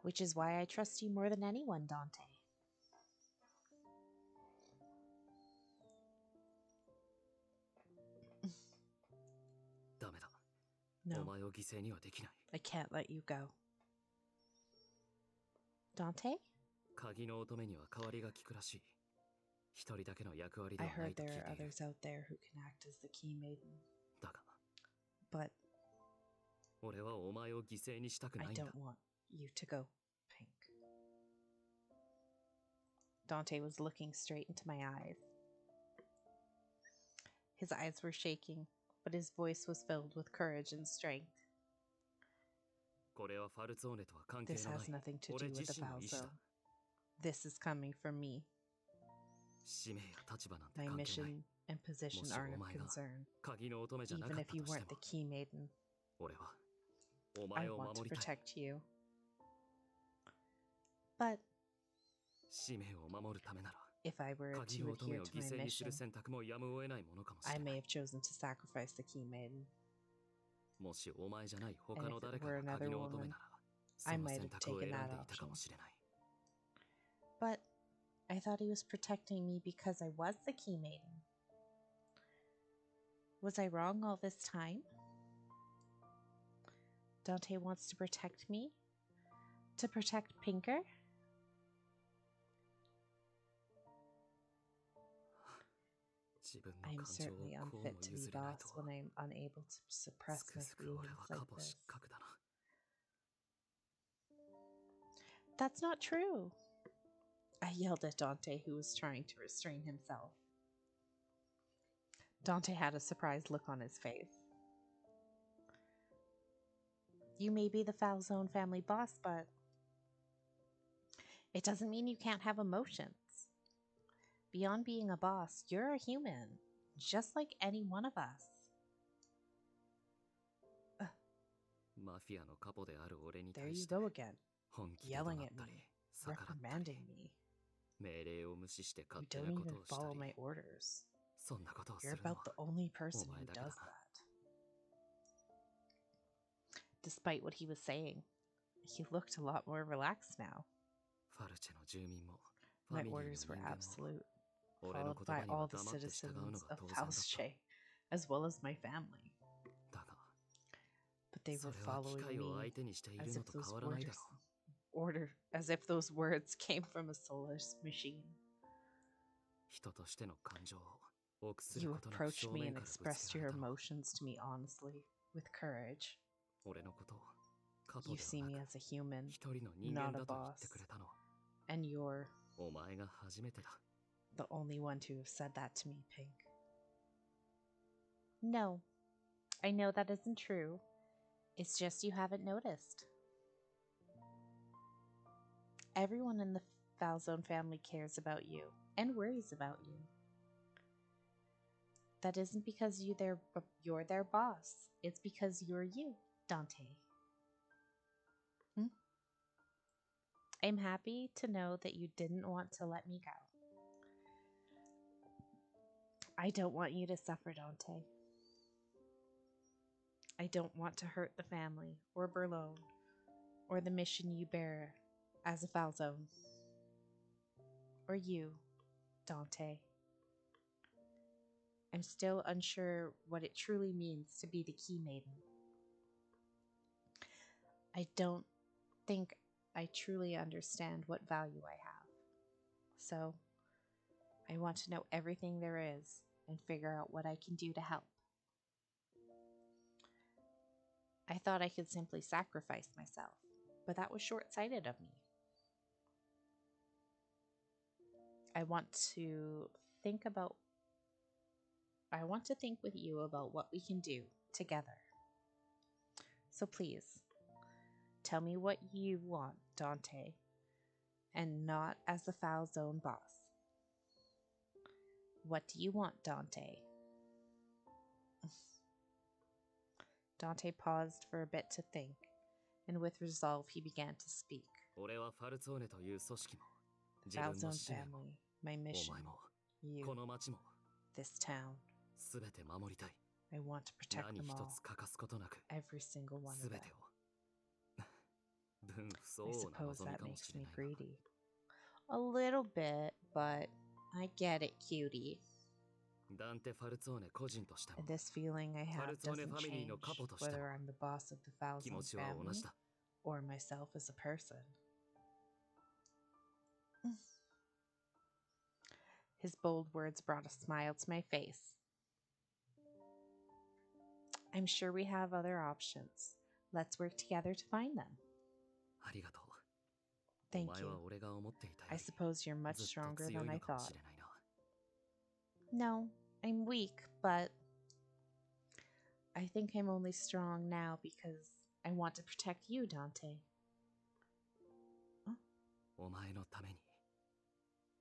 Which is why I trust you more than anyone, Dante. No, お前を犠牲にはできない I can't let you go. Dante? 鍵の乙女には代わりが利くらしい一人だけの役割で I はない heard と聞 there い are ている others out there who can act as the key maiden. だが But 俺はお前を犠牲にしたく I ないんだ don't want you to go, Pink. Dante was looking straight into my eyes. His eyes were shaking, but his voice was filled with courage and strength. これはファルツォーネとは関係 This のな has い nothing to 俺 do 自 with the 身の foul 意志だ zone. This is coming from me. 使命や立場なんて My 関係ない mission and position Moshi aren't of omae ga concern. 鍵の乙女じゃな Even かっ if た you として weren't も the key maiden, 俺はお I 前を want to 守りたい protect you. But 使命を守るためなら if I were 鍵 to の乙女 adhere を to 犠 my 牲にする mission, 選択もやむを得ないものかもし I れな may い have chosen to sacrifice the key maiden. もしお前じゃない他 And の if it 誰か were が another 鍵の乙女 woman, ならそ I の might 選 have 択を taken 選んで that いたか option. もしれない But I thought he was protecting me because I was the key maiden. Was I wrong all this time? Dante wants to protect me? To protect Pinker? I am certainly unfit to be boss when I am unable to suppress つく my づく俺 feelings は like 過去 this. 失格だな That's not true. I yelled at Dante, who was trying to restrain himself. Dante had a surprised look on his face. You may be the Falzone family boss, but it doesn't mean you can't have emotions. Beyond being a boss, you're a human, just like any one of us. マフィアのカポである俺に There 対 you して go again, 本気で怒鳴 yelling っ at た me, り逆らったり reprimanding me. 命令を無視して You 勝手 don't なこと even をした follow り my orders. そんなことをす You're るの about は the only person お前 who だけだ does な that. Despite what he was saying, he looked a lot more relaxed now. ファルチェの住民もファ My ミリーの orders 人 were 間も absolute, 俺の followed 言 by 葉には all the 黙って従うの citizens が of 当然だった Palsche, as well as my family. だが But they そ wれ は following 機械を me 相手にしてい as るの if と those 変わらないだ as if those words came from a soulless machine. 人としての感情を臆する You ことなく approached 正 me 面 and からぶつけら expressed れ your たのは emotions to me honestly, with courage. 俺のことをカポ You で see は me な as a human, く一人の人 not 間 a だと言っ boss, てくれたのは and you're お前が初めてだ the only one to have said that to me, Pink. No, I know that isn't true. It's just you haven't noticed. Everyone in the Falzone family cares about you and worries about you. That isn't because you're their boss. It's because you're you, Dante. I'm happy to know that you didn't want to let me go. I don't want you to suffer, Dante. I don't want to hurt the family, or Berlone, or the mission you bear as a Falzone. Or you, Dante. I'm still unsure what it truly means to be the Key Maiden. I don't think I truly understand what value I have. So, I want to know everything there is and figure out what I can do to help. I thought I could simply sacrifice myself, but that was short-sighted of me. I want to think with you about what we can do together. So please, tell me what you want, Dante, and not as the Falzone boss. What do you want, Dante? Dante paused for a bit to think, and with resolve he began to speak. 俺はファルツォーネという組織も自分の Falzone 使命も family, my お mission, 前も you, この町も this town. 全て守りたい I want to protect 何 them 一 all, つ欠かすことなく every single one of 全 them. てを分不相 I 応な suppose 望み that かも makes しれ me ないが greedy. A little bit, but I get it, cutie. ダンテ・ファルツォーネ個人としても And this feeling I have Falzone doesn't family change のカポとしても whether I'm the boss of the 気持 Falzone ちは同 family じだ or myself as a person. His bold words brought a smile to my face. I'm sure we have other options. Let's work together to find them. ありがとう Thank お前 you. は俺が思っていたよ I り suppose you're much ずっと stronger 強 than い I のかも thought. しれないな No, I'm weak, but I think I'm only strong now because I want to protect you, Dante. お前のために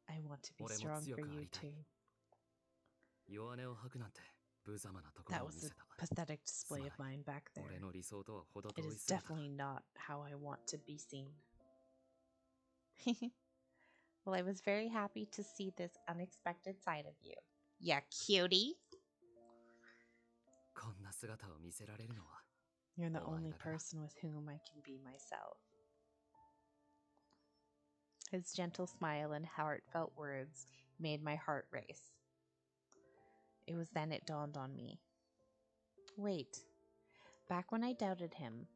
I want to be 俺も strong 強 for くあ you りたい too. 弱音を吐くなんて無様なとこ That ろを was 見 a せた pathetic display of mine back 俺 there. の理想とは程 It 遠い is 姿だ definitely not how I want to be seen. Well, I was very happy to see this unexpected side of you. Yeah, cutie. こんな姿を見せられるのは You're the お前 only だから person with whom I can be myself. His gentle smile and heartfelt words made my heart race. It was then it dawned on me. Wait, back when I doubted him,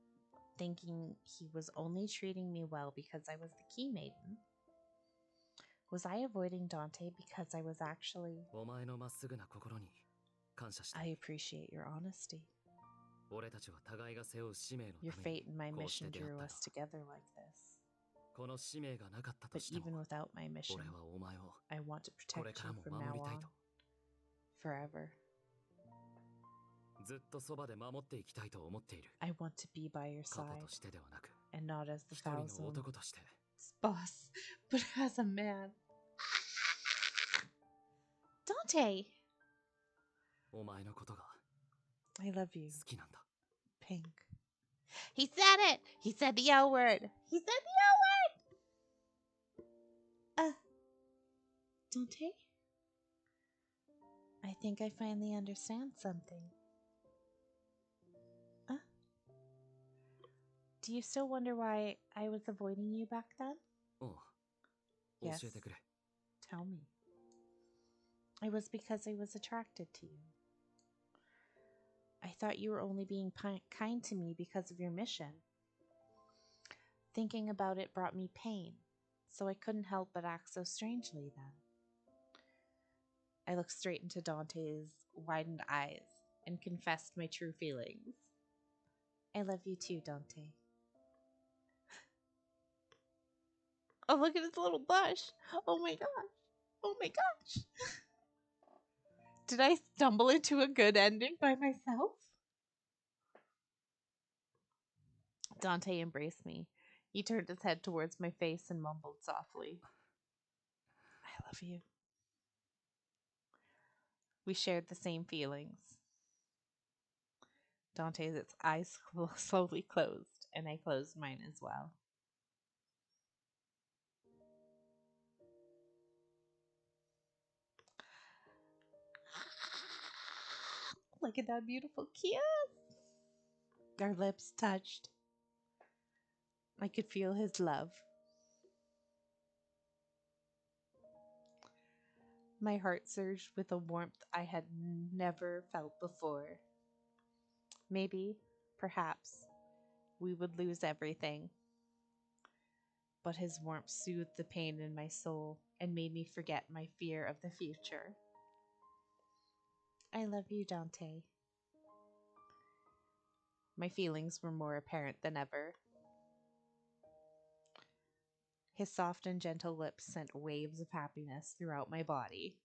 thinking he was only treating me well because I was the Key Maiden, was I avoiding Dante because I was actually... お前のまっすぐな心に感謝して I appreciate your honesty. 俺たちは互いが背負う使命の Your ために fate and my こうして mission 出会っ drew たの us together like this. この使命がなかったと But しても even without my mission, 俺はお前を I want to これ protect から you も from 守 now りたい on, と forever. ずっとそばで守っていきたいと思っている I want to be by your カポ side, としてではなく and not as the 一人の thousand 男として boss, but as a man. Dante! お前のことが I love you, 好きなんだ Pink. He said it! He said the L word! He said the L word! Dante? I think I finally understand something. Do you still wonder why I was avoiding you back then? おう Yes. 教えてくれ Tell me. It was because I was attracted to you. I thought you were only being kind to me because of your mission. Thinking about it brought me pain, so I couldn't help but act so strangely then. I looked straight into Dante's widened eyes and confessed my true feelings. I love you too, Dante. Oh, look at his little blush. Oh my gosh. Oh my gosh. Did I stumble into a good ending by myself? Dante embraced me. He turned his head towards my face and mumbled softly, I love you. We shared the same feelings. Dante's eyes slowly closed, and I closed mine as well. Look at that beautiful kiss. Our lips touched. I could feel his love. My heart surged with a warmth I had never felt before. Maybe, perhaps, we would lose everything. But his warmth soothed the pain in my soul and made me forget my fear of the future. I love you, Dante. My feelings were more apparent than ever. His soft and gentle lips sent waves of happiness throughout my body.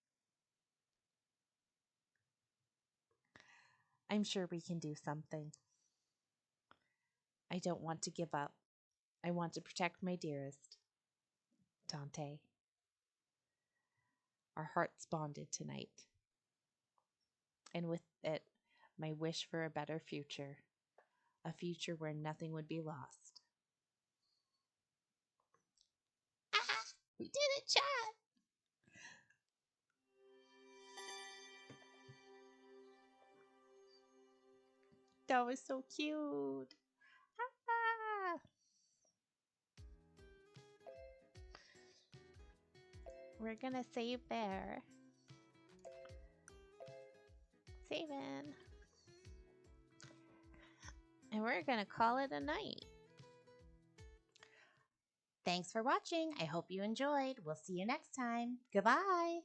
I'm sure we can do something. I don't want to give up. I want to protect my dearest, Dante. Our hearts bonded tonight. And with it, my wish for a better future. A future where nothing would be lost. We did it, chat! That was so cute. Ah. We're gonna save there. Saving. And we're gonna call it a night. Thanks for watching. I hope you enjoyed. We'll see you next time. Goodbye.